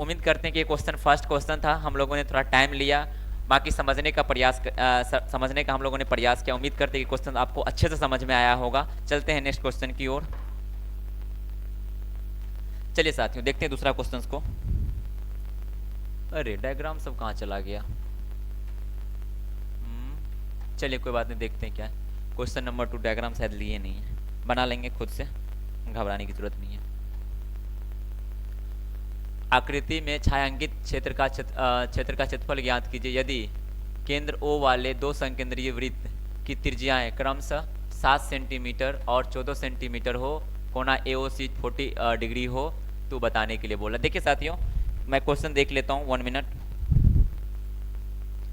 उम्मीद करते हैं कि ये क्वेश्चन फर्स्ट क्वेश्चन था, हम लोगों ने थोड़ा टाइम लिया, बाकी समझने का हम लोगों ने प्रयास किया। उम्मीद करते हैं कि क्वेश्चन आपको अच्छे से समझ में आया होगा। चलते हैं नेक्स्ट क्वेश्चन की ओर। चलिए साथियों देखते हैं दूसरा क्वेश्चन को। अरे डायग्राम सब कहाँ चला गया। चलिए कोई बात नहीं, देखते हैं क्या है। क्वेश्चन नंबर 2 डायग्राम शायद लिए नहीं है, बना लेंगे खुद से, घबराने की जरूरत नहीं है। आकृति में छायांकित क्षेत्र का क्षेत्रफल ज्ञात कीजिए यदि केंद्र O वाले दो संकेंद्रीय वृत्त की त्रिज्याएं क्रमशः 7 सेंटीमीटर और 14 सेंटीमीटर हो, कोना AOC 40 डिग्री हो तो बताने के लिए बोला। देखिए साथियों मैं क्वेश्चन देख लेता हूँ, 1 मिनट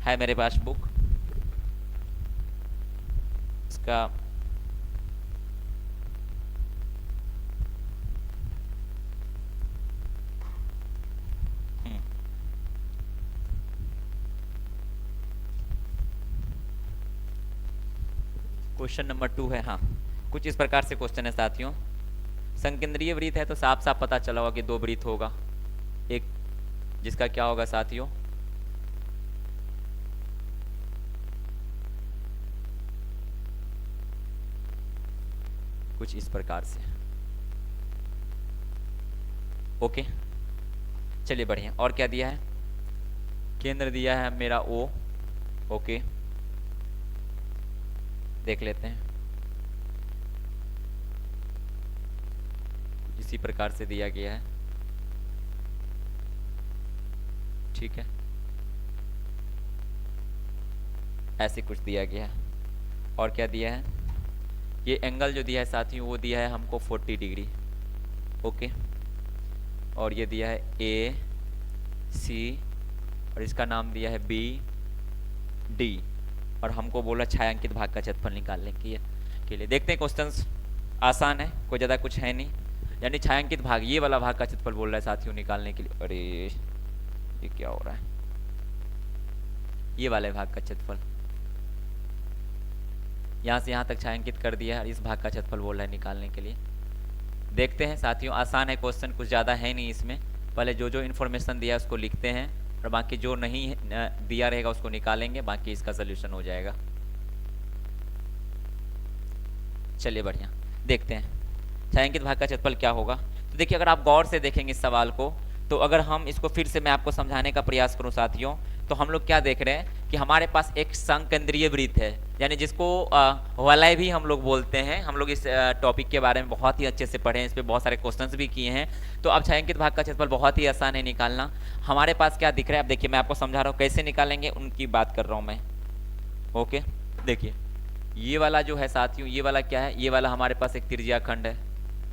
है मेरे पास बुक, इसका क्वेश्चन नंबर 2 है। हाँ कुछ इस प्रकार से क्वेश्चन है साथियों। संकेंद्रीय वृत्त है तो साफ साफ पता चला होगा कि 2 वृत्त होगा, एक जिसका क्या होगा साथियों कुछ इस प्रकार से। ओके चलिए बढ़िया। और क्या दिया है, केंद्र दिया है मेरा O। ओके देख लेते हैं, इसी प्रकार से दिया गया है, ठीक है ऐसे कुछ दिया गया है। और क्या दिया है, ये एंगल जो दिया है साथियों वो दिया है हमको 40 डिग्री। ओके और ये दिया है AC और इसका नाम दिया है BD और हमको बोला छायांकित भाग का क्षेत्रफल निकालने के लिए। देखते हैं क्वेश्चंस आसान है, कोई ज़्यादा कुछ है नहीं। यानी छायांकित भाग ये वाला भाग का क्षेत्रफल बोल रहा है साथियों निकालने के लिए। अरे ये क्या हो रहा है, ये वाले भाग का क्षेत्रफल यहाँ से यहाँ तक छायांकित कर दिया है, इस भाग का क्षेत्रफल बोल रहा है निकालने के लिए। देखते हैं साथियों, आसान है क्वेश्चन, कुछ ज़्यादा है नहीं इसमें। पहले जो जो इन्फॉर्मेशन दिया है उसको लिखते हैं और बाकी जो नहीं दिया रहेगा उसको निकालेंगे, बाकी इसका सोल्यूशन हो जाएगा। चलिए बढ़िया देखते हैं। छायांकित भाग का क्षेत्रफल क्या होगा। तो देखिए अगर आप गौर से देखेंगे इस सवाल को, तो अगर हम इसको फिर से मैं आपको समझाने का प्रयास करूं साथियों, तो हम लोग क्या देख रहे हैं कि हमारे पास एक संकेंद्रीय वृत्त है, यानी जिसको वलय भी हम लोग बोलते हैं। हम लोग इस टॉपिक के बारे में बहुत ही अच्छे से पढ़े हैं, इस पर बहुत सारे क्वेश्चंस भी किए हैं। तो अब छायांकित भाग का क्षेत्रफल बहुत ही आसान है निकालना। हमारे पास क्या दिख रहा है, अब देखिए मैं आपको समझा रहा हूँ कैसे निकालेंगे, उनकी बात कर रहा हूँ मैं। ओके, देखिए ये वाला जो है साथियों, ये वाला क्या है, ये वाला हमारे पास एक त्रिज्याखंड है।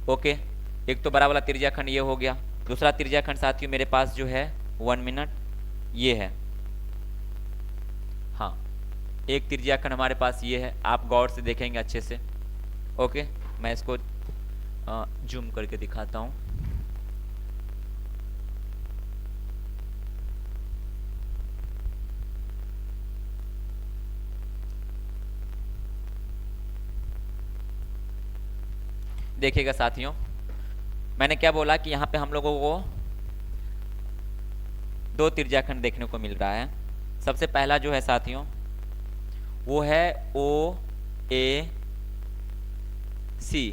ओके, एक तो बड़ा वाला त्रिज्याखंड ये हो गया। दूसरा त्रिज्याखंड साथियों मेरे पास जो है 1 मिनट ये है। हाँ, एक त्रिज्याखंड हमारे पास ये है, आप गौर से देखेंगे अच्छे से। ओके, मैं इसको जूम करके दिखाता हूँ। देखिएगा साथियों, मैंने क्या बोला कि यहाँ पे हम लोगों को दो त्रिज्याखंड देखने को मिल रहा है। सबसे पहला जो है साथियों वो है ओ ए सी,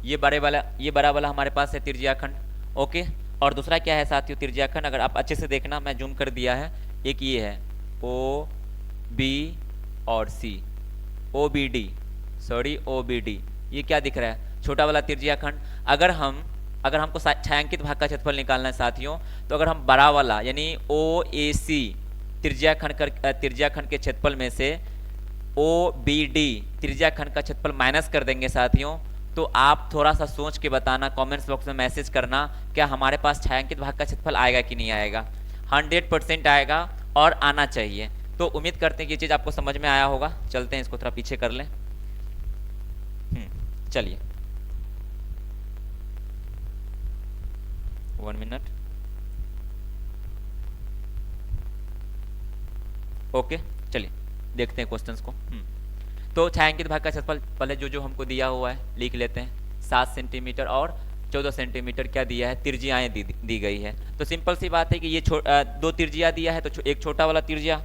ये बड़ा वाला हमारे पास है त्रिज्याखंड। ओके, और दूसरा क्या है साथियों त्रिज्याखंड, अगर आप अच्छे से देखना, मैं जूम कर दिया है, एक ये है ओ बी और C, O B D, sorry O B D, ये क्या दिख रहा है, छोटा वाला त्रिज्याखंड। अगर हमको छायांकित भाग का क्षेत्रफल निकालना है साथियों, तो अगर हम बड़ा वाला यानी ओ ए सी त्रिज्याखंड के क्षेत्रफल में से ओ बी डी त्रिज्याखंड का क्षेत्रफल माइनस कर देंगे साथियों, तो आप थोड़ा सा सोच के बताना, कमेंट्स बॉक्स में मैसेज करना, क्या हमारे पास छायांकित भाग का क्षेत्रफल आएगा कि नहीं आएगा। 100% आएगा और आना चाहिए। तो उम्मीद करते हैं कि ये चीज़ आपको समझ में आया होगा। चलते हैं, इसको थोड़ा पीछे कर लें। चलिए 1 मिनट। ओके, चलिए देखते हैं क्वेश्चंस को। तो छायांकित भाग का क्षेत्रफल पहले जो हमको दिया हुआ है लिख लेते हैं। 7 सेंटीमीटर और 14 सेंटीमीटर क्या दिया है, त्रिज्याएं दी गई है। तो सिंपल सी बात है कि ये दो त्रिज्या दिया है, तो एक छोटा वाला त्रिज्या,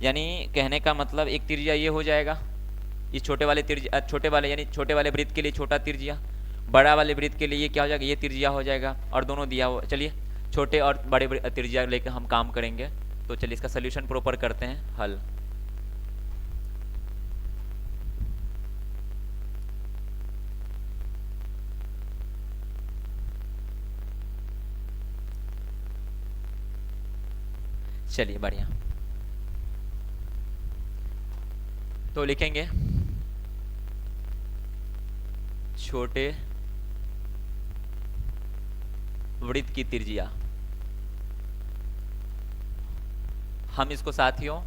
यानी कहने का मतलब एक त्रिज्या ये हो जाएगा, इस छोटे वाले यानी छोटे वाले वृत्त के लिए छोटा त्रिज्या, बड़ा वाले वृत्त के लिए ये क्या हो जाएगा, ये त्रिज्या हो जाएगा, और दोनों दिया हुआ। चलिए छोटे और बड़े त्रिज्या लेकर हम काम करेंगे। तो चलिए इसका सोल्यूशन प्रॉपर करते हैं, हल। चलिए बढ़िया, तो लिखेंगे छोटे वृत्त की त्रिज्या, हम इसको साथियों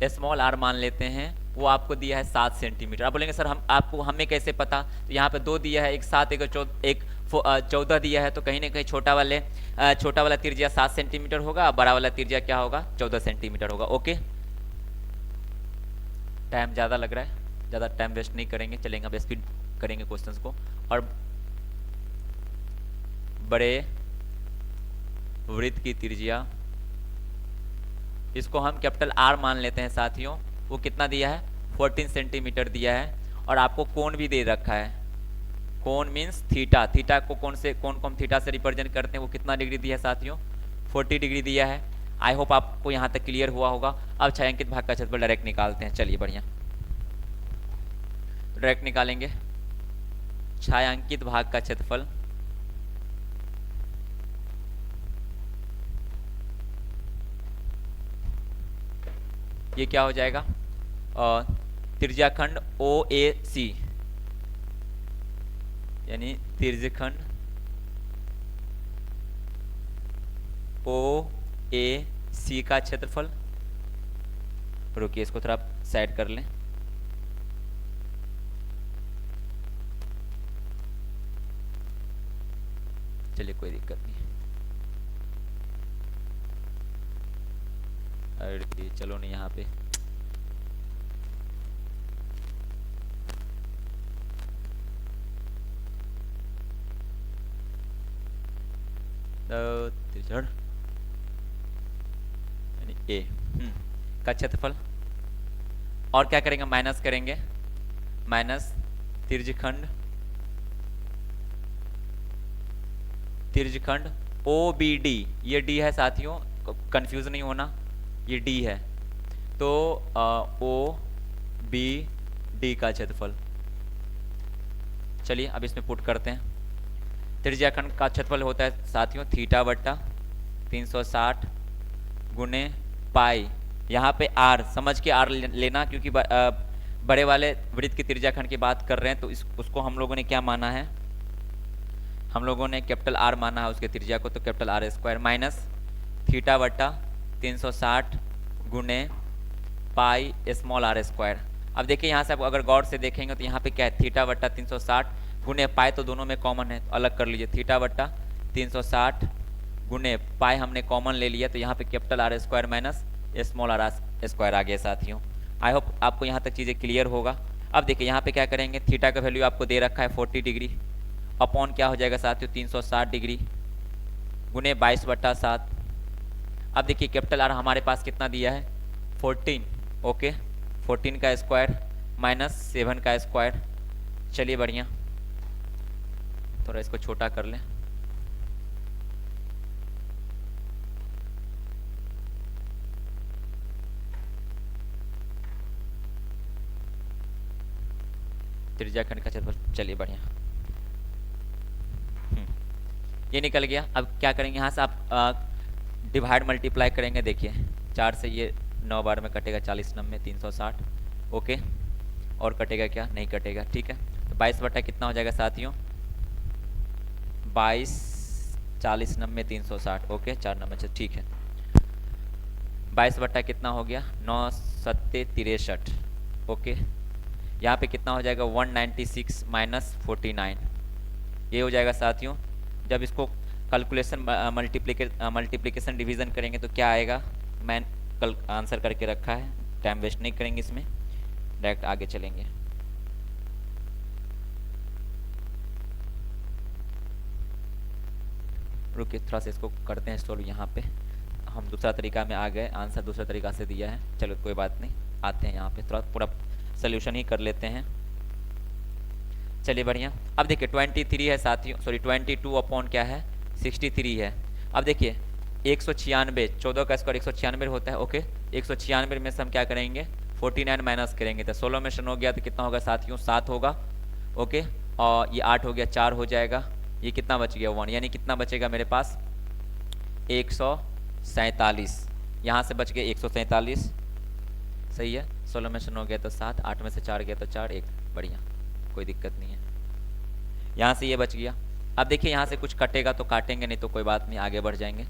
स्मॉल आर मान लेते हैं। वो आपको दिया है 7 सेंटीमीटर। आप बोलेंगे सर हमें कैसे पता, तो यहाँ पे 2 दिया है, एक 7 एक 14 दिया है, तो कहीं ना कहीं छोटा वाला त्रिज्या 7 सेंटीमीटर होगा, बड़ा वाला त्रिज्या क्या होगा, 14 सेंटीमीटर होगा। ओके, टाइम ज़्यादा लग रहा है, ज़्यादा टाइम वेस्ट नहीं करेंगे, चलेंगे अब स्पीड करेंगे क्वेश्चंस को। और बड़े वृत्त की त्रिज्या, इसको हम कैपिटल आर मान लेते हैं साथियों। वो कितना दिया है, 14 सेंटीमीटर दिया है, और आपको कोण भी दे रखा है। कोण मीन्स थीटा, थीटा को कोण को हम थीटा से रिप्रेजेंट करते हैं। वो कितना डिग्री दिया है साथियों, 40 डिग्री दिया है। आई होप आपको यहाँ तक क्लियर हुआ होगा। अब छायांकित भाग का क्षेत्रफल डायरेक्ट निकालते हैं। चलिए बढ़िया, डायरेक्ट निकालेंगे छायांकित भाग का क्षेत्रफल। ये क्या हो जाएगा, त्रिज्याखंड ओ ए सी, यानी त्रिज्याखंड ओ ए सी का क्षेत्रफल। रुकिए इसको थोड़ा साइड कर लें। चलिए कोई दिक्कत नहीं, अरे चलो नहीं यहाँ पे। ए का क्षेत्रफल, और क्या करेंगे, माइनस करेंगे, माइनस त्रिज्यखंड त्रिज्यखंड ओ बी डी, ये डी है साथियों, कंफ्यूज नहीं होना, ये डी है। तो ओ बी डी का क्षेत्रफल, चलिए अब इसमें पुट करते हैं। त्रिज्याखंड का क्षेत्रफल होता है साथियों थीटा बट्टा 360 गुने पाई, यहाँ पे आर समझ के आर लेना, क्योंकि बड़े वाले वृत्त की त्रिज्याखंड की बात कर रहे हैं, तो उसको हम लोगों ने क्या माना है, हम लोगों ने कैपिटल आर माना है उसके त्रिज्या को, तो capital R square minus theta बट्टा 360 गुने पाई स्मॉल आर स्क्वायर। अब देखिए यहाँ से आप अगर गौर से देखेंगे तो यहाँ पे क्या है, थीटा बट्टा 360 गुने पाई, तो दोनों में कॉमन है तो अलग कर लीजिए, थीटा बट्टा 360 गुने पाई हमने कॉमन ले लिया, तो यहाँ पे capital R square minus small R square आ गया साथियों। आई होप आपको यहाँ तक चीज़ें क्लियर होगा। अब देखिए यहाँ पे क्या करेंगे, थीटा का वैल्यू आपको दे रखा है 40 डिग्री, अपॉन क्या हो जाएगा साथियों 360 डिग्री गुने 22/7। अब देखिए कैपिटल आर हमारे पास कितना दिया है 14, ओके 14 का स्क्वायर माइनस 7 का स्क्वायर। चलिए बढ़िया, थोड़ा इसको छोटा कर लें, त्रिज्याखंड का क्षेत्रफल, चलिए बढ़िया, ये निकल गया। अब क्या करेंगे, यहाँ से आप डिवाइड मल्टीप्लाई करेंगे, देखिए 4 से ये 9 बार में कटेगा, 40 9 360, ओके, और कटेगा क्या, नहीं कटेगा, ठीक है। तो 22 बटा कितना हो जाएगा साथियों, 22 40 9 360, ओके 4 9 से, ठीक है। 22 बटा कितना हो गया 9 7 63, ओके। यहाँ पे कितना हो जाएगा 196 माइनस 49, ये हो जाएगा साथियों। जब इसको कैलकुलेशन मल्टीप्लिकेशन डिवीज़न करेंगे तो क्या आएगा, मैं कल आंसर करके रखा है, टाइम वेस्ट नहीं करेंगे इसमें, डायरेक्ट आगे चलेंगे। रुकिए थोड़ा सा इसको करते हैं सॉल्व, यहाँ पे हम दूसरा तरीका में आ गए, आंसर दूसरा तरीका से दिया है, चलो कोई बात नहीं, आते हैं यहाँ पे थोड़ा पूरा सोल्यूशन ही कर लेते हैं। चलिए बढ़िया, अब देखिए 23 है साथियों, सॉरी 22 अपॉन क्या है 63 है। अब देखिए 196, 14 का स्क्वायर 196 होता है, ओके 196 में से हम क्या करेंगे 49 माइनस करेंगे, तो 16 में शून्य हो गया तो कितना होगा साथियों 7 होगा, ओके, और ये 8 हो गया 4 हो जाएगा, ये कितना बच गया 1, यानी कितना बचेगा मेरे पास 147, यहाँ से बच गया 147, सही है। 16 में शून्य हो गया तो 7, 8 में से 4 गया तो 4, 1, बढ़िया कोई दिक्कत नहीं है, यहाँ से ये बच गया। अब देखिए यहाँ से कुछ कटेगा तो काटेंगे, नहीं तो कोई बात नहीं, आगे बढ़ जाएंगे।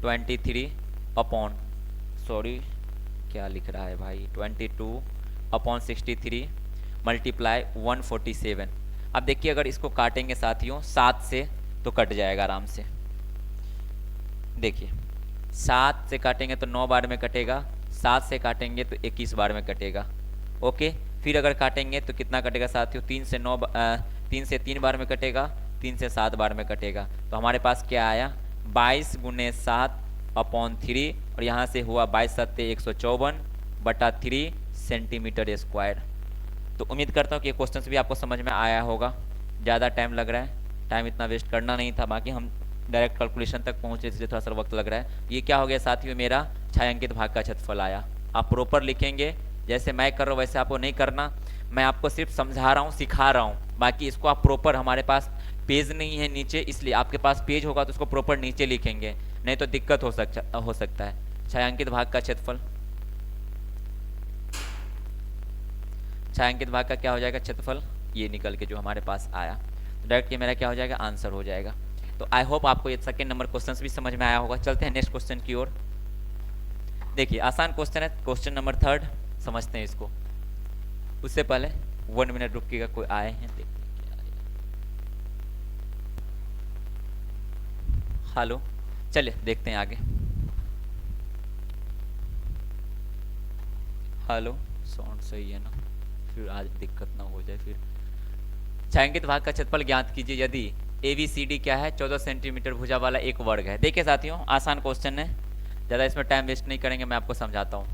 23 अपॉन, सॉरी क्या लिख रहा है भाई, 22 अपॉन 63 मल्टीप्लाई 147। अब देखिए अगर इसको काटेंगे साथियों 7 से तो कट जाएगा आराम से, देखिए 7 से काटेंगे तो 9 बार में कटेगा, 7 से काटेंगे तो 21 बार में कटेगा, ओके। फिर अगर काटेंगे तो कितना कटेगा साथियों 3 से 3 बार में कटेगा, 3 से 7 बार में कटेगा, तो हमारे पास क्या आया 22 गुने 7 अपॉन 3, और यहाँ से हुआ 22 7 154 बटा 3 सेंटीमीटर स्क्वायर। तो उम्मीद करता हूँ कि ये क्वेश्चन भी आपको समझ में आया होगा। ज़्यादा टाइम लग रहा है, टाइम इतना वेस्ट करना नहीं था, बाकी हम डायरेक्ट कैलकुलेशन तक पहुँचे इसलिए थोड़ा सा वक्त लग रहा है। ये क्या हो गया साथियों, मेरा छायांकित भाग का क्षेत्रफल आया। आप प्रॉपर लिखेंगे, जैसे मैं कर रहा हूँ वैसे आपको नहीं करना, मैं आपको सिर्फ समझा रहा हूँ, सिखा रहा हूँ, बाकी इसको आप प्रॉपर, हमारे पास पेज नहीं है नीचे, इसलिए आपके पास पेज होगा तो उसको प्रॉपर नीचे लिखेंगे, नहीं तो दिक्कत हो सकता है। छायांकित भाग का क्षेत्रफल, छायांकित भाग का क्या हो जाएगा क्षेत्रफल, ये निकल के जो हमारे पास आया, तो डायरेक्ट ये मेरा क्या हो जाएगा आंसर हो जाएगा। तो आई होप आपको ये सेकंड नंबर क्वेश्चन भी समझ में आया होगा। चलते हैं नेक्स्ट क्वेश्चन की ओर। देखिए आसान क्वेश्चन है, क्वेश्चन नंबर 3 समझते हैं इसको। उससे पहले 1 मिनट रुकिएगा, कोई आए हैं देखते हैं। हेलो, चलिए देखते हैं आगे। हेलो, साउंड सही है ना, फिर आज दिक्कत ना हो जाए फिर। छायांकित भाग का क्षेत्रफल ज्ञात कीजिए यदि ABCD क्या है 14 सेंटीमीटर भुजा वाला एक वर्ग है। देखिए साथियों आसान क्वेश्चन है, ज़्यादा इसमें टाइम वेस्ट नहीं करेंगे, मैं आपको समझाता हूँ।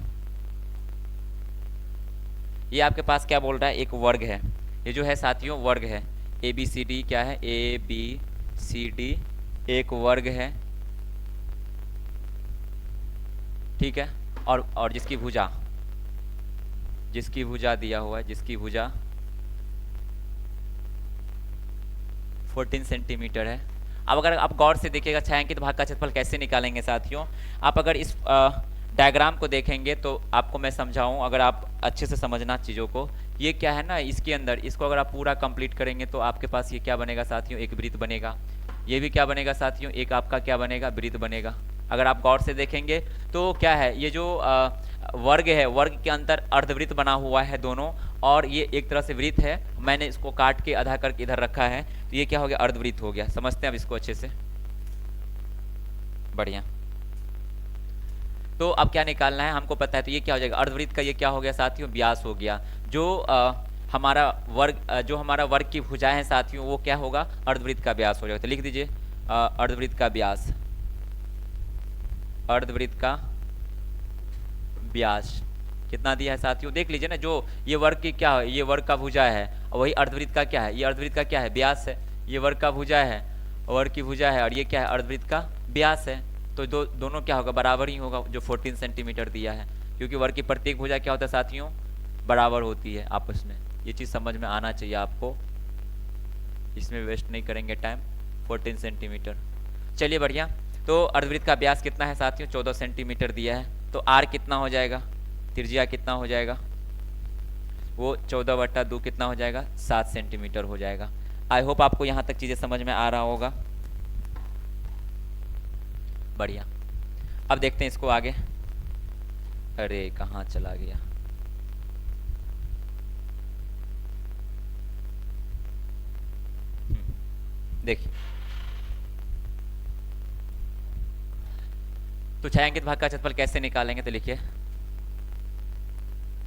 ये आपके पास क्या बोल रहा है, एक वर्ग है, ये जो है साथियों वर्ग है। ABCD क्या है, ABCD एक वर्ग है, ठीक है, और जिसकी भुजा दिया हुआ है, जिसकी भुजा 14 सेंटीमीटर है। अब अगर आप गौर से देखिएगा छायांकित भाग का क्षेत्रफल कैसे निकालेंगे साथियों। आप अगर इस डायग्राम को देखेंगे तो आपको मैं समझाऊं, अगर आप अच्छे से समझना चीज़ों को। ये क्या है ना, इसके अंदर इसको अगर आप पूरा कंप्लीट करेंगे तो आपके पास ये क्या बनेगा साथियों, एक वृत्त बनेगा। ये भी क्या बनेगा साथियों, एक आपका क्या बनेगा, वृत्त बनेगा। अगर आप गौर से देखेंगे तो क्या है, ये जो वर्ग है, वर्ग के अंदर अर्धवृत्त बना हुआ है दोनों, और ये एक तरह से वृत्त है। मैंने इसको काट के आधा करके इधर रखा है, तो ये क्या हो गया, अर्धवृत्त हो गया। समझते हैं अब इसको अच्छे से, बढ़िया। तो अब क्या निकालना है हमको पता है, तो ये क्या हो जाएगा, अर्धवृत्त का ये क्या हो गया साथियों, व्यास हो गया। जो हमारा वर्ग की भुजाएं हैं साथियों, वो क्या होगा, अर्धवृत्त का व्यास हो जाएगा। तो लिख दीजिए अर्धवृत्त का व्यास, अर्धवृत्त का व्यास कितना दिया है साथियों, देख लीजिए ना। जो ये वर्ग की क्या है, ये वर्ग का भुजा है, और वही अर्धवृत्त का क्या है, ये अर्धवृत्त का क्या है, व्यास है। ये वर्ग का भुजा है, वर्ग की भुजा है, और ये क्या है, अर्धवृत्त का व्यास है। तो दोनों क्या होगा, बराबर ही होगा, जो 14 सेंटीमीटर दिया है, क्योंकि वर्ग की प्रत्येक भुजा क्या होता है साथियों, बराबर होती है आपस में। ये चीज़ समझ में आना चाहिए आपको, इसमें वेस्ट नहीं करेंगे टाइम। 14 सेंटीमीटर, चलिए बढ़िया। तो अर्धवृत्त का व्यास कितना है साथियों, 14 सेंटीमीटर दिया है। तो आर कितना हो जाएगा, त्रिज्या कितना हो जाएगा, वो 14/2 कितना हो जाएगा, 7 सेंटीमीटर हो जाएगा। आई होप आपको यहाँ तक चीज़ें समझ में आ रहा होगा, बढ़िया। अब देखते हैं इसको आगे। अरे कहाँ चला गया, देखिए। तो छायांकित भाग का क्षेत्रफल कैसे निकालेंगे, तो लिखिए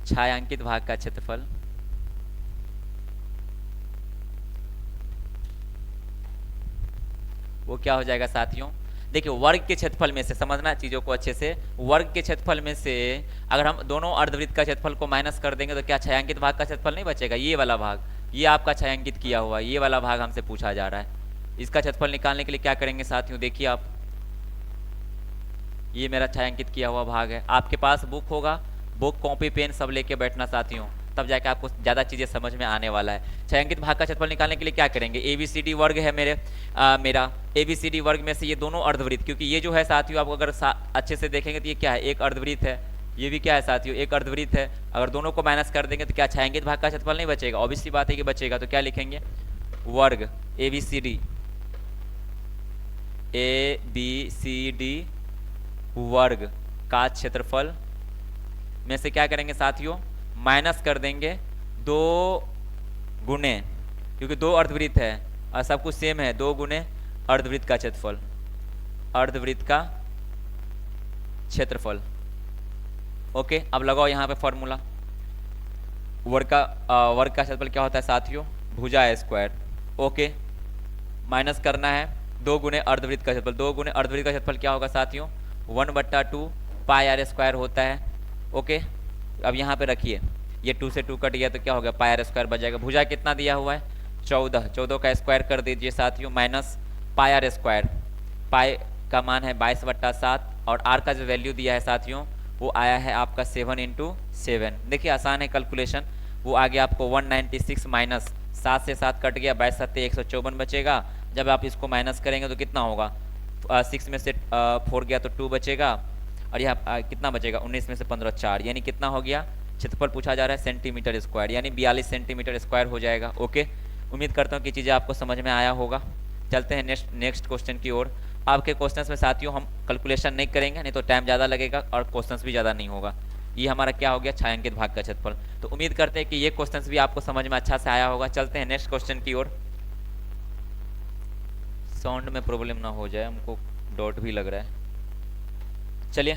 छायांकित भाग का क्षेत्रफल वो क्या हो जाएगा साथियों, देखिए वर्ग के क्षेत्रफल में से, समझना चीजों को अच्छे से, वर्ग के क्षेत्रफल में से अगर हम दोनों अर्धवृत्त का क्षेत्रफल को माइनस कर देंगे तो क्या छायांकित भाग का क्षेत्रफल नहीं बचेगा, ये वाला भाग, ये आपका छायांकित किया हुआ ये वाला भाग हमसे पूछा जा रहा है। इसका क्षेत्रफल निकालने के लिए क्या करेंगे साथियों, देखिए आप, ये मेरा छायांकित किया हुआ भाग है। आपके पास बुक होगा, बुक कॉपी पेन सब लेके बैठना साथियों, तब जाके आपको ज़्यादा चीज़ें समझ में आने वाला है। छायांकित भाग का क्षेत्रफल निकालने के लिए क्या करेंगे, ABCD वर्ग है मेरा ABCD वर्ग में से ये दोनों अर्धवृत्त, क्योंकि ये जो है साथियों आप अगर अच्छे से देखेंगे तो ये क्या है, एक अर्धवृत्त है, ये भी क्या है साथियों, एक अर्धवृत्त है। अगर दोनों को माइनस कर देंगे तो क्या छायांकित भाग का क्षेत्रफल नहीं बचेगा, ऑब्वियसली बात है कि बचेगा। तो क्या लिखेंगे, वर्ग ABCD वर्ग का क्षेत्रफल में से क्या करेंगे साथियों, माइनस कर देंगे 2 गुने, क्योंकि 2 अर्धवृत्त है और सब कुछ सेम है, 2 गुने अर्धवृत्त का क्षेत्रफल, अर्धवृत्त का क्षेत्रफल। ओके, अब लगाओ यहाँ पे फॉर्मूला। वर्ग का क्षेत्रफल क्या होता है साथियों, भुजा स्क्वायर। ओके, माइनस करना है 2 गुने अर्धवृत्त का क्षेत्रफल, 2 गुने अर्धवृत्त का क्षेत्रफल क्या होगा साथियों, 1/2 पाई आर स्क्वायर होता है। ओके, अब यहाँ पे रखिए, ये 2 से 2 कट गया तो क्या हो गया, पाई आर स्क्वायर बच जाएगा। भुजा कितना दिया हुआ है, 14 का स्क्वायर कर दीजिए साथियों, माइनस पाई आर स्क्वायर, पाई का मान है 22/7, और आर का जो वैल्यू दिया है साथियों वो आया है आपका 7 × 7। देखिए आसान है कैलकुलेशन, वो आ गया आपको 196 माइनस 7 से 7 कट गया, 22×7 154 बचेगा। जब आप इसको माइनस करेंगे तो कितना होगा, 6 में से 4 गया तो 2 बचेगा, और यहाँ कितना बचेगा, 19 में से 15 4, यानी कितना हो गया, क्षेत्रफल पूछा जा रहा है सेंटीमीटर स्क्वायर, यानी 42 सेंटीमीटर स्क्वायर हो जाएगा। ओके, उम्मीद करता हूँ कि चीज़ें आपको समझ में आया होगा। चलते हैं नेक्स्ट क्वेश्चन की ओर। आपके क्वेश्चंस में साथियों हम कैलकुलेशन नहीं करेंगे, नहीं तो टाइम ज़्यादा लगेगा और क्वेश्चंस भी ज़्यादा नहीं होगा। ये हमारा क्या हो गया, छायांकित भाग का क्षेत्रफल। तो उम्मीद करते हैं कि ये क्वेश्चंस भी आपको समझ में अच्छा से आया होगा। चलते हैं नेक्स्ट क्वेश्चन की ओर। साउंड में प्रॉब्लम ना हो जाए, हमको डॉट भी लग रहा है। चलिए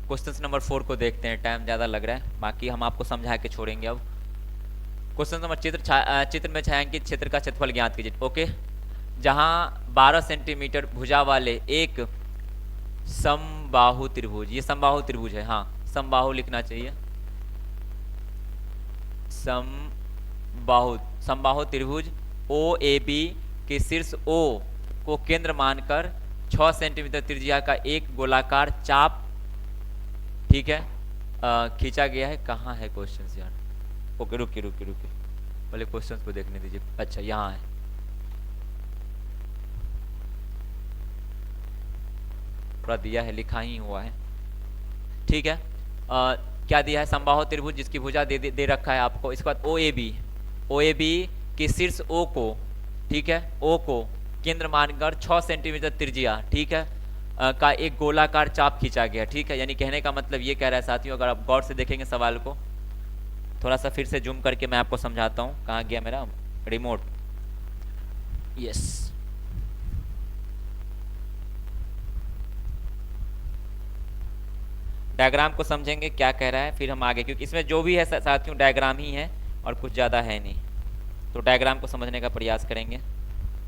क्वेश्चन नंबर 4 को देखते हैं, टाइम ज़्यादा लग रहा है, बाकी हम आपको समझा के छोड़ेंगे। अब क्वेश्चन नंबर चित्र में छायांकित क्षेत्र का क्षेत्रफल ज्ञात कीजिए। ओके, जहां 12 सेंटीमीटर भुजा वाले एक समबाहु त्रिभुज, ये समबाहु त्रिभुज है, हाँ समबाहु लिखना चाहिए, समबाहु त्रिभुज OAB के शीर्ष O को केंद्र मानकर 6 सेंटीमीटर त्रिज्या का एक गोलाकार चाप, ठीक है, खींचा गया है। कहाँ है क्वेश्चन यार? ओके रुकिए रुकिए रुकिए, पहले क्वेश्चन को देखने दीजिए। अच्छा यहाँ है, थोड़ा दिया है, लिखा ही हुआ है, ठीक है। क्या दिया है? समबाहु त्रिभुज जिसकी भुजा दे रखा है आपको। इसके बाद ओ ए बी के शीर्ष ओ को, ठीक है, ओ को केंद्र मानकर 6 सेंटीमीटर त्रिज्या, ठीक है, का एक गोलाकार चाप खींचा गया, ठीक है। यानी कहने का मतलब ये कह रहा है साथियों, अगर आप गौर से देखेंगे सवाल को, थोड़ा सा फिर से जूम करके मैं आपको समझाता हूँ। कहाँ गया मेरा रिमोट? यस, डायग्राम को समझेंगे क्या कह रहा है, फिर हम आगे, क्योंकि इसमें जो भी है साथियों डायग्राम ही है और कुछ ज़्यादा है नहीं, तो डायग्राम को समझने का प्रयास करेंगे।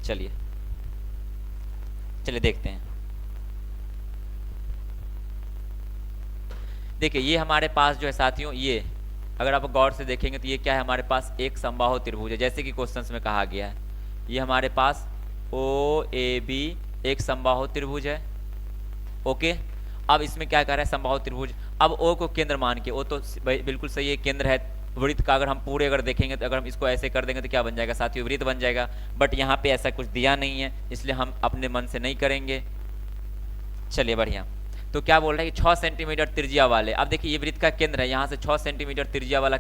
चलिए चलिए देखते हैं। देखिए ये हमारे पास जो है साथियों, ये अगर आप गौर से देखेंगे तो ये क्या है? हमारे पास एक समबाहु त्रिभुज है, जैसे कि क्वेश्चंस में कहा गया है। ये हमारे पास ओ ए बी एक समबाहु त्रिभुज है, ओके। अब इसमें क्या कर रहा है? समबाहु त्रिभुज। अब ओ को केंद्र मान के, ओ तो बिल्कुल सही है, केंद्र है वृत्त का। अगर हम पूरे अगर देखेंगे तो, अगर हम इसको ऐसे कर देंगे तो क्या बन जाएगा साथियों? वृत्त बन जाएगा। बट यहाँ पे ऐसा कुछ दिया नहीं है, इसलिए हम अपने मन से नहीं करेंगे। चलिए बढ़िया। तो क्या बोल रहा है कि 6 सेंटीमीटर त्रिज्या वाले, अब देखिए ये वृत्त का केंद्र है, यहाँ से 6 सेंटीमीटर त्रिज्या वाला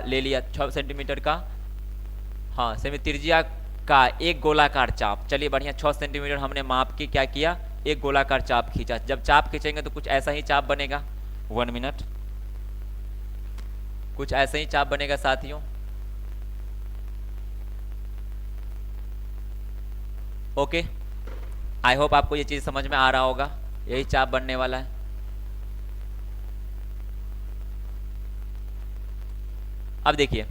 ले लिया, 6 सेंटीमीटर का, हाँ सेमी त्रिज्या का एक गोलाकार चाप। चलिए बढ़िया, 6 सेंटीमीटर हमने माप के क्या किया? एक गोलाकार चाप खींचा। जब चाप खींचेंगे तो कुछ ऐसा ही चाप बनेगा, 1 मिनट, कुछ ऐसा ही चाप बनेगा साथियों, ओके। आई होप आपको ये चीज समझ में आ रहा होगा, यही चाप बनने वाला है। अब देखिए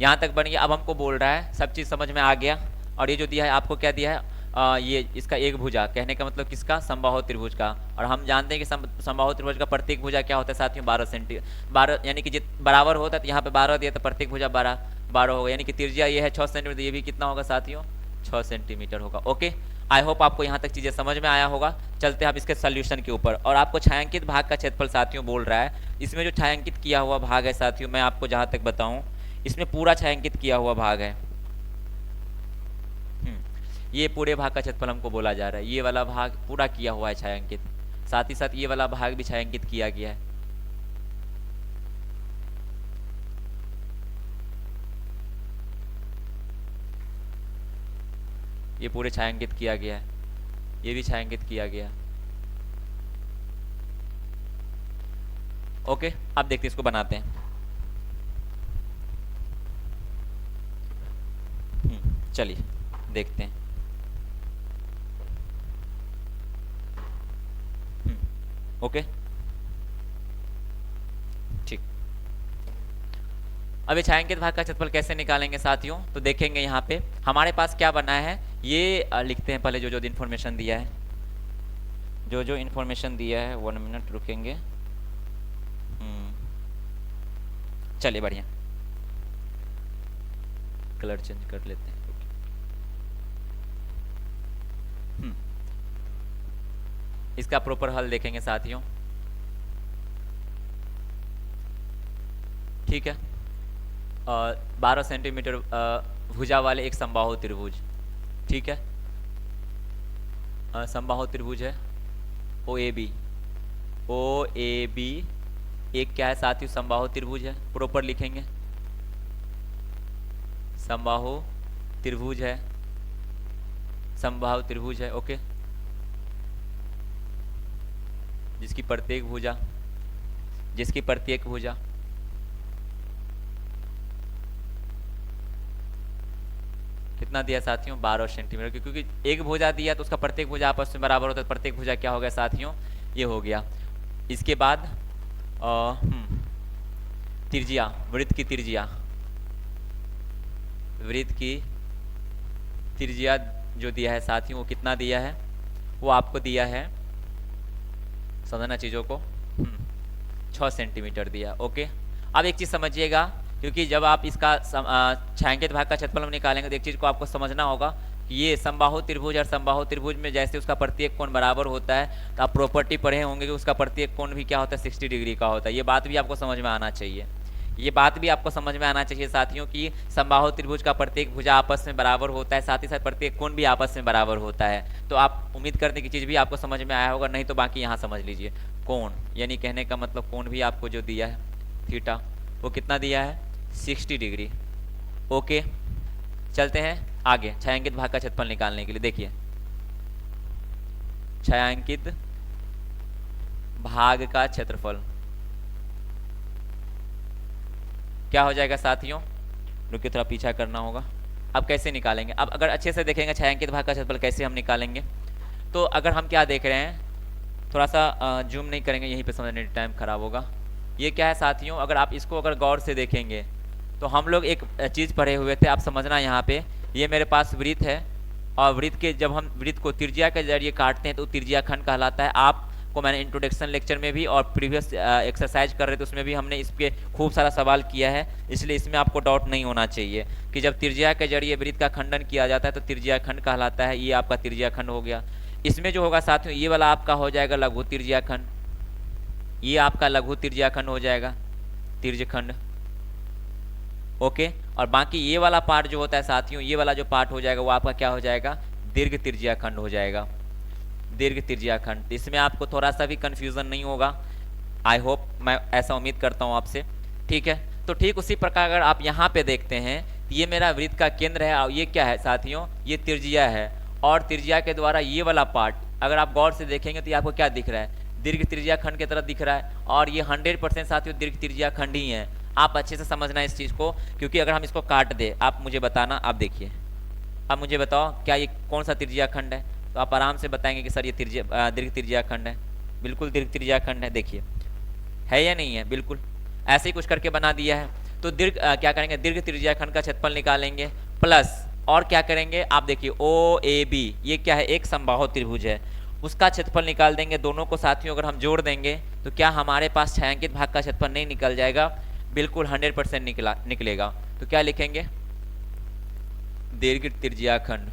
यहां तक बन गया। अब हमको बोल रहा है, सब चीज समझ में आ गया। और ये जो दिया है आपको, क्या दिया है? ये इसका एक भुजा, कहने का मतलब किसका? समबाहु त्रिभुज का। और हम जानते हैं कि समबाहु त्रिभुज का प्रत्येक भुजा क्या होता है साथियों? 12 यानी कि जित बराबर होता है, तो यहाँ पे 12 दिया तो प्रत्येक भुजा 12 होगा। यानी कि त्रिज्या ये है 6 सेंटीमीटर, ये भी कितना होगा साथियों? 6 सेंटीमीटर होगा, ओके। आई होप आपको यहाँ तक चीजें समझ में आया होगा। चलते हैं आप इसके सोल्यूशन के ऊपर। और आपको छायांकित भाग का क्षेत्रफल साथियों बोल रहा है। इसमें जो छायांकित किया हुआ भाग है साथियों, मैं आपको जहां तक बताऊं, इसमें पूरा छायांकित किया हुआ भाग है। ये पूरे भाग का क्षेत्रफल हमको बोला जा रहा है। ये वाला भाग पूरा किया हुआ है छायांकित, साथ ही साथ ये वाला भाग भी छायांकित किया गया है। ये पूरे छायांकित किया गया है, ये भी छायांकित किया गया। ओके, अब देखते हैं, इसको बनाते हैं। चलिए देखते हैं। ओके ठीक। अब ये छायांकित भाग का क्षेत्रफल कैसे निकालेंगे साथियों? तो देखेंगे यहाँ पे हमारे पास क्या बना है। ये लिखते हैं पहले जो इन्फॉर्मेशन दिया है, जो इन्फॉर्मेशन दिया है। 1 मिनट रुकेंगे। चलिए बढ़िया, कलर चेंज कर लेते हैं। इसका प्रॉपर हल देखेंगे साथियों, ठीक है। 12 सेंटीमीटर भुजा वाले एक समबाहु त्रिभुज, ठीक है। समबाहु त्रिभुज है ओ ए बी एक क्या है साथियों? समबाहु त्रिभुज है। प्रॉपर लिखेंगे, समबाहु त्रिभुज है, समबाहु त्रिभुज है, ओके। जिसकी प्रत्येक भुजा कितना दिया साथियों? 12 सेंटीमीटर। क्योंकि एक भुजा दिया तो उसका प्रत्येक भुजा आपस में बराबर होता है। प्रत्येक भुजा क्या हो गया साथियों? ये हो गया। इसके बाद त्रिज्या, वृत्त की त्रिज्या जो दिया है साथियों, वो कितना दिया है? वो आपको दिया है, समझना चीज़ों को, 6 सेंटीमीटर दिया, ओके। अब एक चीज़ समझिएगा, क्योंकि जब आप इसका छायांकित भाग का क्षेत्रफल हम निकालेंगे तो एक चीज़ को आपको समझना होगा कि ये समबाहु त्रिभुज और समबाहु त्रिभुज में जैसे उसका प्रत्येक कोण बराबर होता है, तो आप प्रॉपर्टी पढ़े होंगे कि उसका प्रत्येक कोण भी क्या होता है, 60 डिग्री का होता है। ये बात भी आपको समझ में आना चाहिए, ये बात भी आपको समझ में आना चाहिए साथियों कि समबाहु त्रिभुज का प्रत्येक भुजा आपस में बराबर होता है, साथ ही साथ प्रत्येक कोण भी आपस में बराबर होता है। तो आप उम्मीद करते हैं कि चीज़ भी आपको समझ में आया होगा, नहीं तो बाकी यहाँ समझ लीजिए। कोण यानी कहने का मतलब कोण भी आपको जो दिया है थीटा, वो कितना दिया है, 60 डिग्री। ओके, चलते हैं आगे छायांकित भाग का क्षेत्रफल निकालने के लिए। देखिए छायांकित भाग का क्षेत्रफल क्या हो जाएगा साथियों, रुकिए थोड़ा पीछा करना होगा। अब कैसे निकालेंगे, अब अगर अच्छे से देखेंगे छायांकित भाग का क्षेत्रफल कैसे हम निकालेंगे, तो अगर हम क्या देख रहे हैं, थोड़ा सा जूम नहीं करेंगे, यहीं पे समझने टाइम खराब होगा। ये क्या है साथियों, अगर आप इसको अगर गौर से देखेंगे तो हम लोग एक चीज़ पढ़े हुए थे, आप समझना यहाँ पे, ये मेरे पास वृत्त है और वृत्त के जब हम वृत्त को त्रिज्या के जरिए काटते हैं तो त्रिज्या खंड कहलाता है। आपको मैंने इंट्रोडक्शन लेक्चर में भी और प्रीवियस एक्सरसाइज कर रहे थे उसमें भी हमने इसके खूब सारा सवाल किया है, इसलिए इसमें आपको डाउट नहीं होना चाहिए कि जब त्रिज्या के जरिए वृत्त का खंडन किया जाता है तो त्रिज्या खंड कहलाता है। ये आपका त्रिज्या खंड हो गया। इसमें जो होगा साथियों, ये वाला आपका हो जाएगा लघु त्रिज्या खंड, ये आपका लघु त्रिज्या खंड हो जाएगा, त्रिज्य खंड। ओके, और बाकी ये वाला पार्ट जो होता है साथियों, ये वाला जो पार्ट हो जाएगा वो आपका क्या हो जाएगा, दीर्घ त्रिज्या खंड हो जाएगा, दीर्घ त्रिज्या खंड। इसमें आपको थोड़ा सा भी कंफ्यूजन नहीं होगा, आई होप, मैं ऐसा उम्मीद करता हूँ आपसे। ठीक है, तो ठीक उसी प्रकार अगर आप यहाँ पे देखते हैं, ये मेरा वृत्त का केंद्र है और ये क्या है साथियों, ये त्रिज्या है, और त्रिज्या के द्वारा ये वाला पार्ट अगर आप गौर से देखेंगे तो ये आपको क्या दिख रहा है, दीर्घ त्रिज्या खंड की तरह दिख रहा है, और ये 100% साथियों दीर्घ त्रिज्या खंड ही है। आप अच्छे से समझना इस चीज़ को, क्योंकि अगर हम इसको काट दे, आप मुझे बताना, आप देखिए, अब मुझे बताओ क्या ये कौन सा त्रिज्या खंड है, तो आप आराम से बताएंगे कि सर ये दीर्घ त्रिज्या खंड है, बिल्कुल दीर्घ त्रिज्या खंड है। देखिए है या नहीं है, बिल्कुल ऐसे ही कुछ करके बना दिया है। तो दीर्घ क्या करेंगे, दीर्घ त्रिज्या खंड का क्षेत्रफल निकालेंगे, प्लस और क्या करेंगे, आप देखिए ओ ए बी, ये क्या है, एक समबाहु त्रिभुज है, उसका क्षेत्रफल निकाल देंगे। दोनों को साथियों अगर हम जोड़ देंगे तो क्या हमारे पास छायांकित भाग का क्षेत्रफल नहीं निकल जाएगा, बिल्कुल 100% निकलेगा। तो क्या लिखेंगे, दीर्घ त्रिज्या खंड,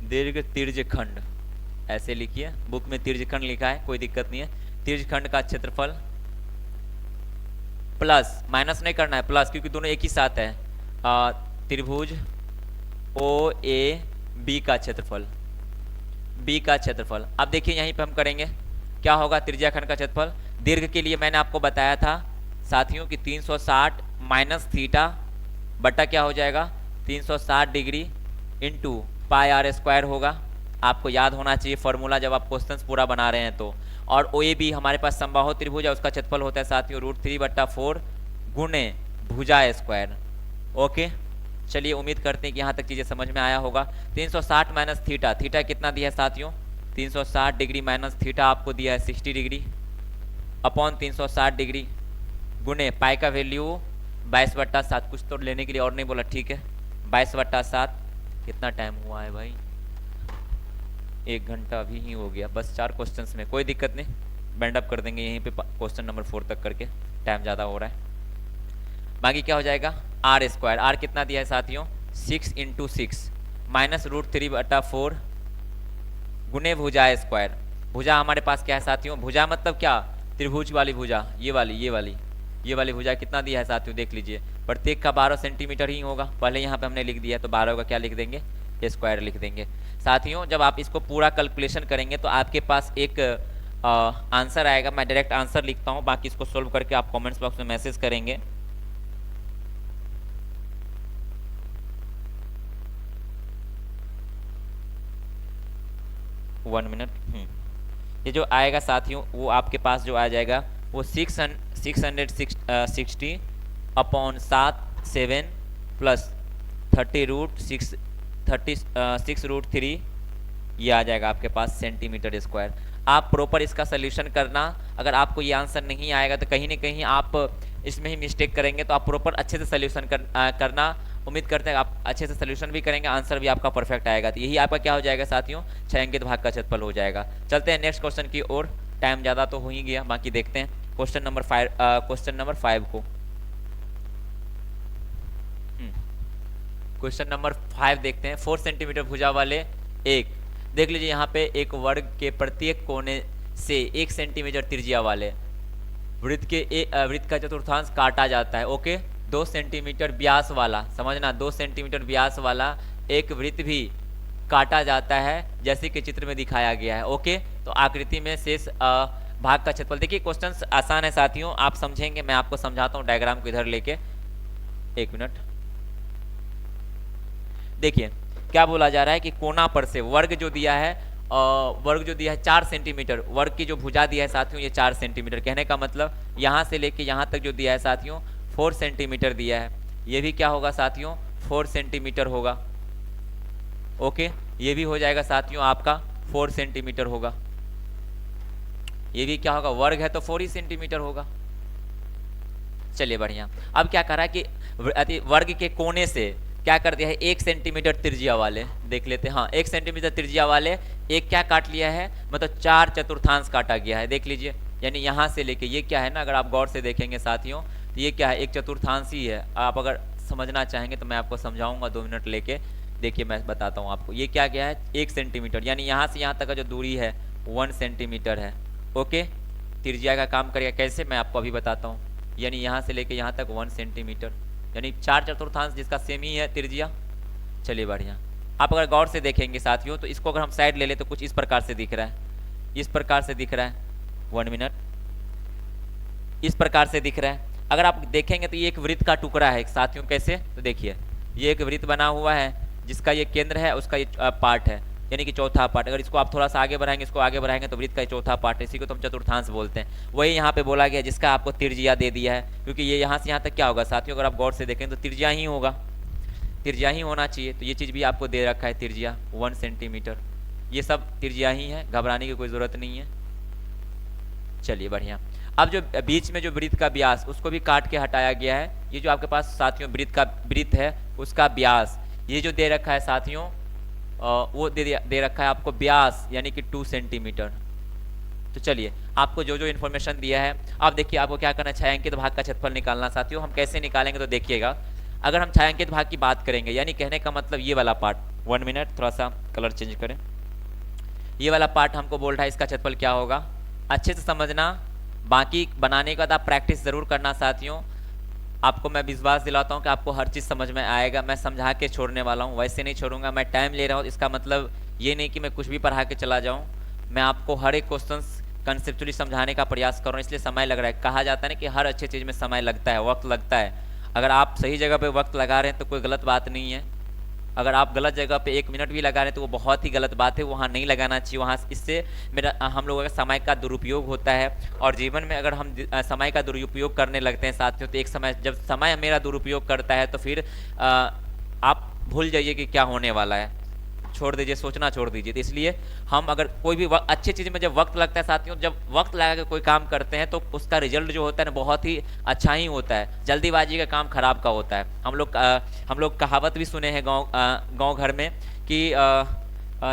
दीर्घ त्रिज्य खंड, ऐसे लिखिए, बुक में त्रिज्य खंड लिखा है, कोई दिक्कत नहीं है। त्रिज्य खंड का क्षेत्रफल प्लस, माइनस नहीं करना है, प्लस, क्योंकि दोनों एक ही साथ है, त्रिभुज ओ ए बी का क्षेत्रफल, बी का क्षेत्रफल। अब देखिए यहीं पे हम करेंगे, क्या होगा, त्रिज्या खंड का क्षेत्रफल दीर्घ के लिए मैंने आपको बताया था साथियों कि 360 माइनस थीटा बटा क्या हो जाएगा, 360 degree into pi r square होगा। आपको याद होना चाहिए फॉर्मूला जब आप क्वेश्चंस पूरा बना रहे हैं तो। और ओ ए बी हमारे पास समबाहु त्रिभुज है, उसका क्षेत्रफल होता है साथियों √3/4 गुणे भुजा स्क्वायर। ओके, चलिए उम्मीद करते हैं कि यहाँ तक चीज़ें समझ में आया होगा। 360 माइनस थीटा, थीटा कितना दिया है साथियों, 360 डिग्री माइनस थीटा आपको दिया है 60 डिग्री अपॉन 360 डिग्री गुणे पाई का वैल्यू 22/7, कुछ तो लेने के लिए और नहीं बोला, ठीक है 22/7। कितना टाइम हुआ है भाई, 1 घंटा अभी ही हो गया, बस 4 क्वेश्चंस में, कोई दिक्कत नहीं, बैंड अप कर देंगे यहीं पे क्वेश्चन नंबर 4 तक करके, टाइम ज़्यादा हो रहा है। बाकी क्या हो जाएगा, आर स्क्वायर, आर कितना दिया है साथियों, 6 × 6 माइनस √3/4 गुणे भुजा स्क्वायर। भुजा हमारे पास क्या है साथियों, भुजा मतलब क्या, त्रिभुज वाली भुजा, ये वाली भुजा कितना दिया है साथियों, देख लीजिए, प्रत्येक का 12 सेंटीमीटर ही होगा, पहले यहाँ पे हमने लिख दिया तो 12 का क्या लिख देंगे, स्क्वायर लिख देंगे। साथियों जब आप इसको पूरा कैलकुलेशन करेंगे तो आपके पास एक आंसर आएगा, मैं डायरेक्ट आंसर लिखता हूँ, बाकी इसको सोल्व करके आप कमेंट्स बॉक्स में मैसेज करेंगे। वन मिनट, ये जो आएगा साथियों वो आपके पास जो आ जाएगा वो 660 अपॉन 7 प्लस 36√3 ये आ जाएगा आपके पास सेंटीमीटर स्क्वायर। आप प्रॉपर इसका सल्यूशन करना, अगर आपको ये आंसर नहीं आएगा तो कहीं ना कहीं आप इसमें ही मिस्टेक करेंगे, तो आप प्रॉपर अच्छे से सल्यूशन करना। उम्मीद करते हैं आप अच्छे से सल्यूशन भी करेंगे, आंसर भी आपका परफेक्ट आएगा, तो यही आपका क्या हो जाएगा साथियों, छायांकित भाग का क्षेत्रफल हो जाएगा। चलते हैं नेक्स्ट क्वेश्चन की ओर, टाइम ज़्यादा तो हो ही गया, बाकी देखते हैं क्वेश्चन नंबर 5 को। क्वेश्चन नंबर 5 देखते हैं। 4 सेंटीमीटर भुजा वाले एक, देख लीजिए यहाँ पे एक वर्ग के प्रत्येक कोने से 1 सेंटीमीटर त्रिज्या वाले वृत्त का चतुर्थांश काटा जाता है। ओके, 2 सेंटीमीटर व्यास वाला, समझना 2 सेंटीमीटर व्यास वाला एक वृत्त भी काटा जाता है जैसे कि चित्र में दिखाया गया है। ओके, तो आकृति में शेष भाग का क्षेत्रफल। देखिए क्वेश्चन आसान है साथियों, आप समझेंगे, मैं आपको समझाता हूँ डायग्राम को इधर लेके। एक मिनट, देखिए क्या बोला जा रहा है कि कोना पर से वर्ग जो दिया है, 4 सेंटीमीटर, वर्ग की जो भुजा दिया है साथियों ये 4 सेंटीमीटर, कहने का मतलब यहाँ से लेके यहाँ तक जो दिया है साथियों 4 सेंटीमीटर दिया है। ये भी क्या होगा साथियों 4 सेंटीमीटर होगा। ओके, ये भी हो जाएगा साथियों आपका 4 सेंटीमीटर होगा। ये भी क्या होगा, वर्ग है तो 4 ही सेंटीमीटर होगा। चलिए बढ़िया। अब क्या कर रहा है कि वर्ग के कोने से क्या कर दिया है 1 सेंटीमीटर त्रिज्या वाले, देख लेते हैं। हाँ, 1 सेंटीमीटर त्रिज्या वाले एक क्या काट लिया है, मतलब 4 चतुर्थांश काटा गया है। देख लीजिए, यानी यहाँ से लेके ये क्या है ना, अगर आप गौर से देखेंगे साथियों तो ये क्या है, एक चतुर्थांश ही है। आप अगर समझना चाहेंगे तो मैं आपको समझाऊंगा 2 मिनट लेके। देखिए मैं बताता हूँ आपको, ये क्या गया है 1 सेंटीमीटर, यानी यहाँ से यहाँ तक का जो दूरी है 1 सेंटीमीटर है। ओके, त्रिज्या का काम करेगा कैसे, मैं आपको अभी बताता हूँ। यानी यहाँ से लेके यहाँ तक 1 सेंटीमीटर, यानी 4 चतुर्थांश जिसका सेम ही है त्रिज्या। चलिए बढ़िया। आप अगर गौर से देखेंगे साथियों तो इसको अगर हम साइड ले ले तो कुछ इस प्रकार से दिख रहा है, इस प्रकार से दिख रहा है। 1 मिनट, इस प्रकार से दिख रहा है। अगर आप देखेंगे तो ये एक वृत्त का टुकड़ा है साथियों। कैसे, तो देखिए ये एक वृत्त बना हुआ है जिसका ये केंद्र है, उसका ये पार्ट है, यानी कि चौथा पार्ट। अगर इसको आप थोड़ा सा आगे बढ़ाएंगे, इसको आगे बढ़ाएंगे तो वृत्त का चौथा पार्ट है, इसी को तो हम चतुर्थांश बोलते हैं। वही यहाँ पे बोला गया जिसका आपको त्रिज्या दे दिया है, क्योंकि ये यहाँ से यहाँ तक क्या होगा साथियों, अगर आप गौर से देखें तो त्रिज्या ही होगा, त्रिज्या ही होना चाहिए। तो ये चीज़ भी आपको दे रखा है त्रिज्या 1 सेंटीमीटर, ये सब त्रिज्या ही है, घबराने की कोई ज़रूरत नहीं है। चलिए बढ़िया। अब जो बीच में जो वृत्त का व्यास उसको भी काट के हटाया गया है। ये जो आपके पास साथियों वृत्त है उसका व्यास ये जो दे रखा है साथियों, वो दे रखा है आपको व्यास, यानी कि 2 सेंटीमीटर। तो चलिए आपको जो जो इन्फॉर्मेशन दिया है, आप देखिए आपको क्या करना है, छायांकित भाग का क्षेत्रफल निकालना साथियों। हम कैसे निकालेंगे तो देखिएगा, अगर हम छायांकित भाग की बात करेंगे, यानी कहने का मतलब ये वाला पार्ट, 1 मिनट थोड़ा सा कलर चेंज करें, ये वाला पार्ट हमको बोल रहा है इसका क्षेत्रफल क्या होगा। अच्छे से समझना, बाकी बनाने के बाद आप प्रैक्टिस जरूर करना साथियों। आपको मैं विश्वास दिलाता हूँ कि आपको हर चीज़ समझ में आएगा। मैं समझा के छोड़ने वाला हूँ, वैसे नहीं छोड़ूंगा। मैं टाइम ले रहा हूँ, इसका मतलब ये नहीं कि मैं कुछ भी पढ़ा के चला जाऊँ। मैं आपको हर एक क्वेश्चन कंसेप्चुअली समझाने का प्रयास कर रहा हूँ, इसलिए समय लग रहा है। कहा जाता है ना कि हर अच्छी चीज़ में समय लगता है, वक्त लगता है। अगर आप सही जगह पर वक्त लगा रहे हैं तो कोई गलत बात नहीं है। अगर आप गलत जगह पे 1 मिनट भी लगा रहे हैं तो वो बहुत ही गलत बात है, वहाँ नहीं लगाना चाहिए। वहाँ इससे हम लोगों का समय का दुरुपयोग होता है। और जीवन में अगर हम समय का दुरुपयोग करने लगते हैं साथियों, तो एक समय जब समय मेरा दुरुपयोग करता है तो फिर आप भूल जाइए कि क्या होने वाला है, छोड़ दीजिए, सोचना छोड़ दीजिए। तो इसलिए हम अगर कोई भी अच्छी चीज़ में जब वक्त लगता है साथियों, जब वक्त लगा के कोई काम करते हैं तो उसका रिजल्ट जो होता है ना बहुत ही अच्छा ही होता है। जल्दीबाजी का काम खराब का होता है। हम लोग कहावत भी सुने हैं गांव घर में कि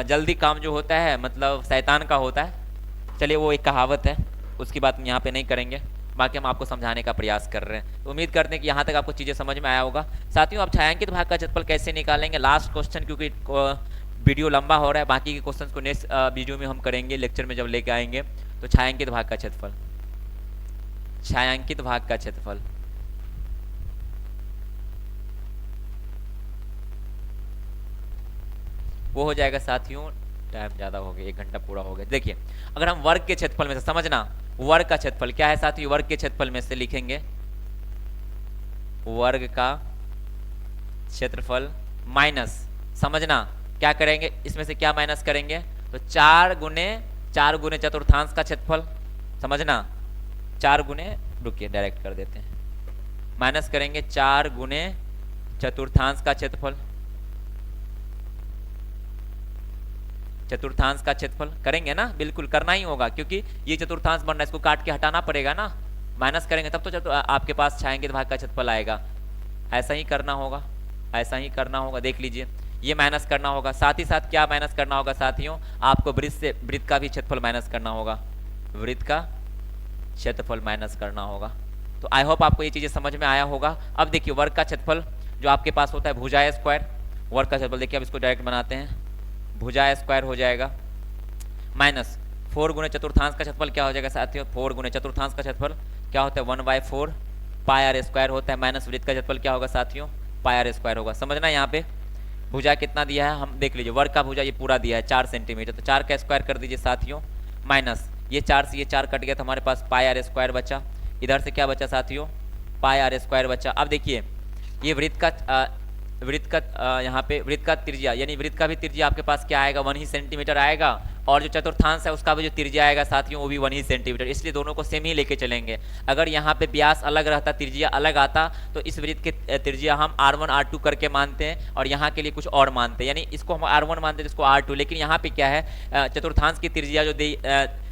जल्दी काम जो होता है मतलब शैतान का होता है। चलिए वो एक कहावत है, उसकी बात यहाँ पे नहीं करेंगे, बाकी हम आपको समझाने का प्रयास कर रहे हैं। तो उम्मीद करते हैं कि यहाँ तक आपको चीज़ें समझ में आया होगा साथियों। अब छायांकित भाग का क्षेत्रफल कैसे निकालेंगे, लास्ट क्वेश्चन, क्योंकि वीडियो लंबा हो रहा है, बाकी के क्वेश्चंस को नेक्स्ट वीडियो में हम करेंगे, लेक्चर में जब लेके आएंगे। तो छायांकित भाग का क्षेत्रफल, छायांकित भाग का क्षेत्रफल वो हो जाएगा साथियों, टाइम ज़्यादा हो गया, 1 घंटा पूरा हो गया। देखिए अगर हम वर्ग के क्षेत्रफल में से, समझना वर्ग का क्षेत्रफल क्या है साथियों, वर्ग के क्षेत्रफल में से लिखेंगे वर्ग का क्षेत्रफल माइनस, समझना क्या करेंगे, इसमें से क्या माइनस करेंगे, तो 4 गुने चतुर्थांश का क्षेत्रफल, समझना 4 गुने, रुकिए डायरेक्ट कर देते हैं, माइनस करेंगे 4 गुने चतुर्थांश का क्षेत्रफल, चतुर्थांश का क्षेत्रफल करेंगे ना, बिल्कुल करना ही होगा, क्योंकि ये चतुर्थांश बन रहा है, इसको काट के हटाना पड़ेगा ना, माइनस करेंगे तब तो आपके पास छायांकित भाग का क्षेत्रफल आएगा। ऐसा ही करना होगा, ऐसा ही करना होगा। देख लीजिए ये माइनस करना होगा, साथ ही साथ क्या माइनस करना होगा साथियों, आपको वृत्त का भी क्षेत्रफल माइनस करना होगा, वृत्त का क्षेत्रफल माइनस करना होगा। तो आई होप आपको ये चीजें समझ में आया होगा। अब देखिए वर्ग का क्षेत्रफल जो आपके पास होता है भुजा स्क्वायर, वर्ग का क्षेत्रफल देखिए, अब इसको डायरेक्ट बनाते हैं, भुजा स्क्वायर हो जाएगा माइनस 4 गुणे चतुर्थांश का क्षेत्रफल क्या हो जाएगा साथियों, 4 गुणे चतुर्थांश का क्षेत्रफल क्या होता है 1/4 पाई आर स्क्वायर होता है, माइनस वृत्त का क्षेत्रफल क्या होगा साथियों, पाई आर स्क्वायर होगा। समझना यहाँ पे भुजा कितना दिया है, हम देख लीजिए, वर्ग का भुजा ये पूरा दिया है 4 सेंटीमीटर, तो 4 का स्क्वायर कर दीजिए साथियों, माइनस ये 4 से ये 4 कट गया तो हमारे पास पाई आर स्क्वायर बचा, इधर से क्या बचा साथियों, पाई आर स्क्वायर बचा। अब देखिए ये यहाँ पे वृत्त का त्रिज्या, यानी वृत्त का भी त्रिज्या आपके पास क्या आएगा 1 ही सेंटीमीटर आएगा, और जो चतुर्थांश है उसका भी जो त्रिज्या आएगा साथियों वो भी 1 ही सेंटीमीटर, इसलिए दोनों को सेम ही लेके चलेंगे। अगर यहाँ पे व्यास अलग रहता, त्रिज्या अलग आता, तो इस वृत्त के त्रिज्या हम R1 R2 करके मानते हैं और यहाँ के लिए कुछ और मानते हैं, यानी इसको हम R1 मानते हैं, इसको R2, लेकिन यहाँ पे क्या है चतुर्थांश की त्रिज्या जो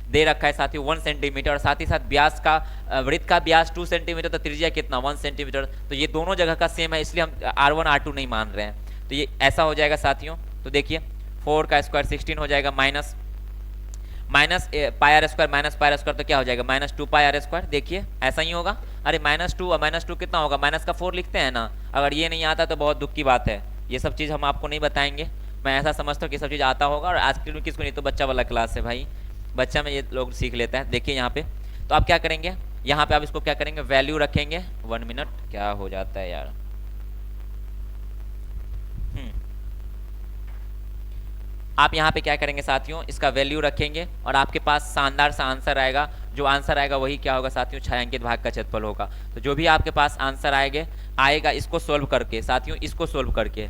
दे रखा है साथियों 1 सेंटीमीटर, और साथ ही साथ व्यास का वृत्त का व्यास 2 सेंटीमीटर, तो त्रिज्या कितना 1 सेंटीमीटर, तो ये दोनों जगह का सेम है, इसलिए हम R1 R2 नहीं मान रहे हैं। तो ये ऐसा हो जाएगा साथियों, तो देखिए 4 का स्क्वायर 16 हो जाएगा, minus pi r square minus pi r square, तो क्या हो जाएगा -2 पाई आर स्क्वायर, देखिए ऐसा ही होगा। अरे -2 और -2 कितना होगा, माइनस का 4 लिखते हैं ना, अगर ये नहीं आता तो बहुत दुख की बात है, ये सब चीज़ हम आपको नहीं बताएंगे, मैं ऐसा समझता हूँ कि सब चीज़ आता होगा, और आज के किसको नहीं, तो बच्चा वाला क्लास है भाई, बच्चा में ये लोग सीख लेता है। देखिए यहाँ पे तो आप क्या करेंगे, यहाँ पे आप इसको क्या करेंगे, वैल्यू रखेंगे, 1 मिनट क्या हो जाता है यार, आप यहाँ पे क्या करेंगे साथियों, इसका वैल्यू रखेंगे और आपके पास शानदार सा आंसर आएगा, जो आंसर आएगा वही क्या होगा साथियों, छायांकित भाग का क्षेत्रफल होगा। तो जो भी आपके पास आंसर आएगा इसको सोल्व करके साथियों, इसको सोल्व करके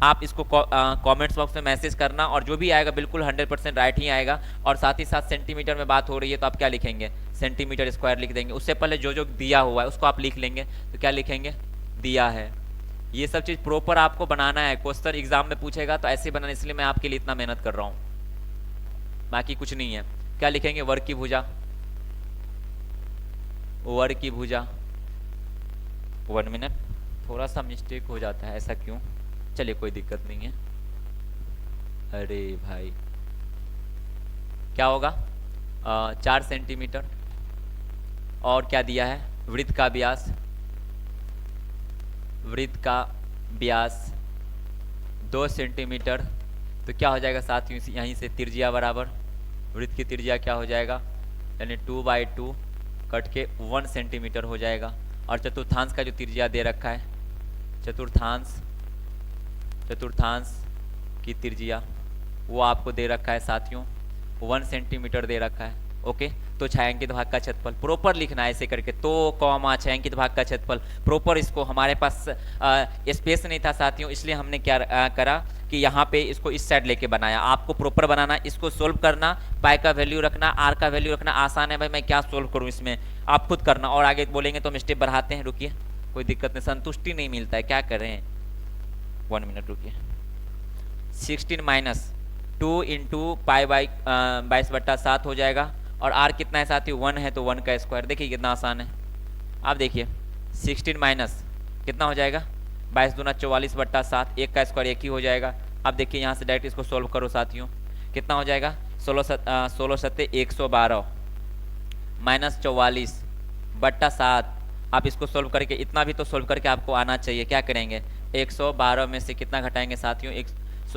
आप इसको कमेंट्स बॉक्स में मैसेज करना, और जो भी आएगा बिल्कुल 100% राइट ही आएगा। और साथ ही साथ सेंटीमीटर में बात हो रही है तो आप क्या लिखेंगे, सेंटीमीटर स्क्वायर लिख देंगे, उससे पहले जो जो दिया हुआ है उसको आप लिख लेंगे, तो क्या लिखेंगे, दिया है। ये सब चीज़ प्रॉपर आपको बनाना है, क्वेश्चन एग्जाम में पूछेगा तो ऐसे बनाना, इसलिए मैं आपके लिए इतना मेहनत कर रहा हूँ, बाकी कुछ नहीं है। क्या लिखेंगे, वर्ग की भुजा, वर्ग की भुजा, 1 मिनट, थोड़ा सा मिस्टेक हो जाता है, ऐसा क्यों, चलिए कोई दिक्कत नहीं है। अरे भाई क्या होगा 4 सेंटीमीटर, और क्या दिया है, वृत्त का व्यास, वृत्त का व्यास 2 सेंटीमीटर, तो क्या हो जाएगा साथियों, यहीं से त्रिज्या बराबर वृत्त की त्रिज्या क्या हो जाएगा, यानी 2/2 कट के 1 सेंटीमीटर हो जाएगा। और चतुर्थांश का जो त्रिज्या दे रखा है, चतुर्थांश की त्रिज्या वो आपको दे रखा है साथियों 1 सेंटीमीटर दे रखा है। ओके, तो छायांकित भाग का क्षेत्रफल प्रॉपर लिखना है ऐसे करके, तो कॉमा छायांकित भाग का क्षेत्रफल प्रॉपर, इसको हमारे पास स्पेस नहीं था साथियों, इसलिए हमने क्या करा कि यहाँ पे इसको इस साइड लेके बनाया। आपको प्रॉपर बनाना, इसको सोल्व करना, पाई का वैल्यू रखना, आर का वैल्यू रखना, आसान है भाई, मैं क्या सोल्व करूँ इसमें, आप खुद करना, और आगे बोलेंगे तो हम स्टेप बढ़ाते हैं, रुकिए कोई दिक्कत नहीं, संतुष्टि नहीं मिलता है, क्या करें, 1 मिनट रुकिए। 16 माइनस 2 इंटू पाई बाई 22/7 हो जाएगा, और आर कितना है साथियों 1 है, तो 1 का स्क्वायर, देखिए कितना आसान है। आप देखिए 16 माइनस कितना हो जाएगा 22 दूना 44/7, 1 का स्क्वायर 1 ही हो जाएगा। अब देखिए यहाँ से डायरेक्ट इसको सोल्व करो साथियों, कितना हो जाएगा 16 सत्ते 112 माइनस 44/7, आप इसको सोल्व करके, इतना भी तो सोल्व करके आपको आना चाहिए। क्या करेंगे 112 में से कितना घटाएंगे साथियों, एक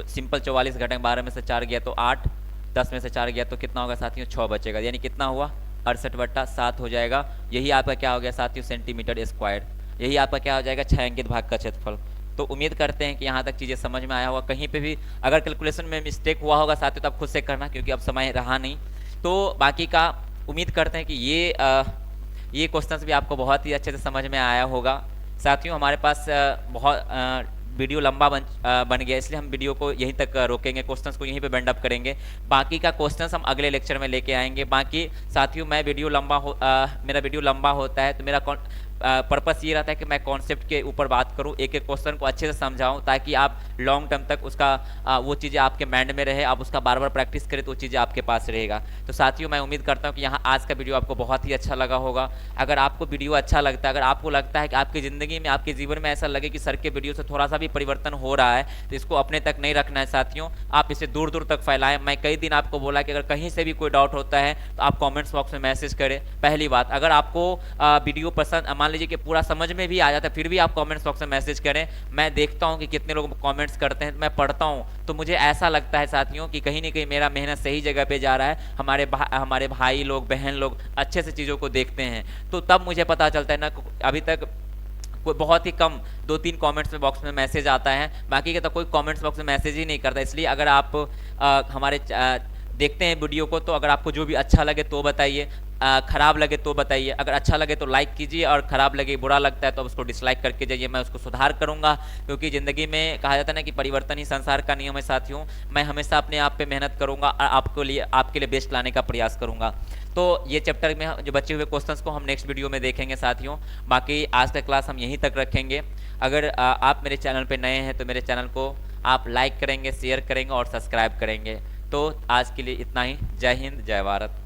सिंपल 44 घटाएंगे, 12 में से 4 गया तो 8, 10 में से 4 गया तो कितना होगा साथियों 6 बचेगा, यानी कितना हुआ 68/7 हो जाएगा। यही आपका क्या हो गया साथियों सेंटीमीटर स्क्वायर, यही आपका क्या हो जाएगा छायांकित भाग का क्षेत्रफल। तो उम्मीद करते हैं कि यहाँ तक चीज़ें समझ में आया होगा। कहीं पे भी अगर कैलकुलेशन में मिस्टेक हुआ होगा साथियों तो आप खुद से करना, क्योंकि अब समय रहा नहीं। तो बाकी का उम्मीद करते हैं कि ये क्वेश्चंस भी आपको बहुत ही अच्छे से समझ में आया होगा साथियों। हमारे पास बहुत वीडियो लंबा बन गया, इसलिए हम वीडियो को यहीं तक रोकेंगे, क्वेश्चंस को यहीं पे बेंड अप करेंगे। बाकी का क्वेश्चंस हम अगले लेक्चर में लेके आएंगे। बाकी साथियों मैं मेरा वीडियो लंबा होता है, तो मेरा पर्पस ये रहता है कि मैं कॉन्सेप्ट के ऊपर बात करूं, एक एक क्वेश्चन को अच्छे से समझाऊं, ताकि आप लॉन्ग टर्म तक उसका वो चीज़ें आपके माइंड में रहे, आप उसका बार बार प्रैक्टिस करें तो वो चीज़ें आपके पास रहेगा। तो साथियों मैं उम्मीद करता हूं कि यहाँ आज का वीडियो आपको बहुत ही अच्छा लगा होगा। अगर आपको वीडियो अच्छा लगता है, अगर आपको लगता है कि आपकी ज़िंदगी में, आपके जीवन में ऐसा लगे कि सर के वीडियो से थोड़ा सा भी परिवर्तन हो रहा है, तो इसको अपने तक नहीं रखना है साथियों, आप इसे दूर दूर तक फैलाएं। मैं कई दिन आपको बोला कि अगर कहीं से भी कोई डाउट होता है तो आप कॉमेंट्स बॉक्स में मैसेज करें। पहली बात, अगर आपको वीडियो पसंद, मान लीजिए कि पूरा समझ में भी आ जाता है, फिर भी आप कमेंट्स बॉक्स में मैसेज करें। मैं देखता हूं कि कितने लोग कमेंट्स करते हैं, मैं पढ़ता हूं, तो मुझे ऐसा लगता है साथियों कि कहीं ना कहीं मेरा मेहनत सही जगह पे जा रहा है। हमारे भाई लोग, बहन लोग अच्छे से चीज़ों को देखते हैं, तो तब मुझे पता चलता है ना। अभी तक कोई बहुत ही कम 2-3 कमेंट्स में बॉक्स में मैसेज आता है, बाकी का तो कोई कमेंट्स बॉक्स में मैसेज ही नहीं करता। इसलिए अगर आप हमारे देखते हैं वीडियो को, तो अगर आपको जो भी अच्छा लगे तो बताइए, खराब लगे तो बताइए। अगर अच्छा लगे तो लाइक कीजिए, और खराब लगे, बुरा लगता है तो उसको डिसलाइक करके जाइए, मैं उसको सुधार करूंगा। क्योंकि ज़िंदगी में कहा जाता है ना कि परिवर्तन ही संसार का नियम है साथियों। मैं हमेशा अपने आप पे मेहनत करूंगा और आपके लिए बेस्ट लाने का प्रयास करूंगा। तो ये चैप्टर में जो बचे हुए क्वेश्चंस को हम नेक्स्ट वीडियो में देखेंगे साथियों। बाकी आज का क्लास हम यहीं तक रखेंगे। अगर आप मेरे चैनल पे नए हैं तो मेरे चैनल को आप लाइक करेंगे, शेयर करेंगे और सब्सक्राइब करेंगे। तो आज के लिए इतना ही। जय हिंद, जय भारत।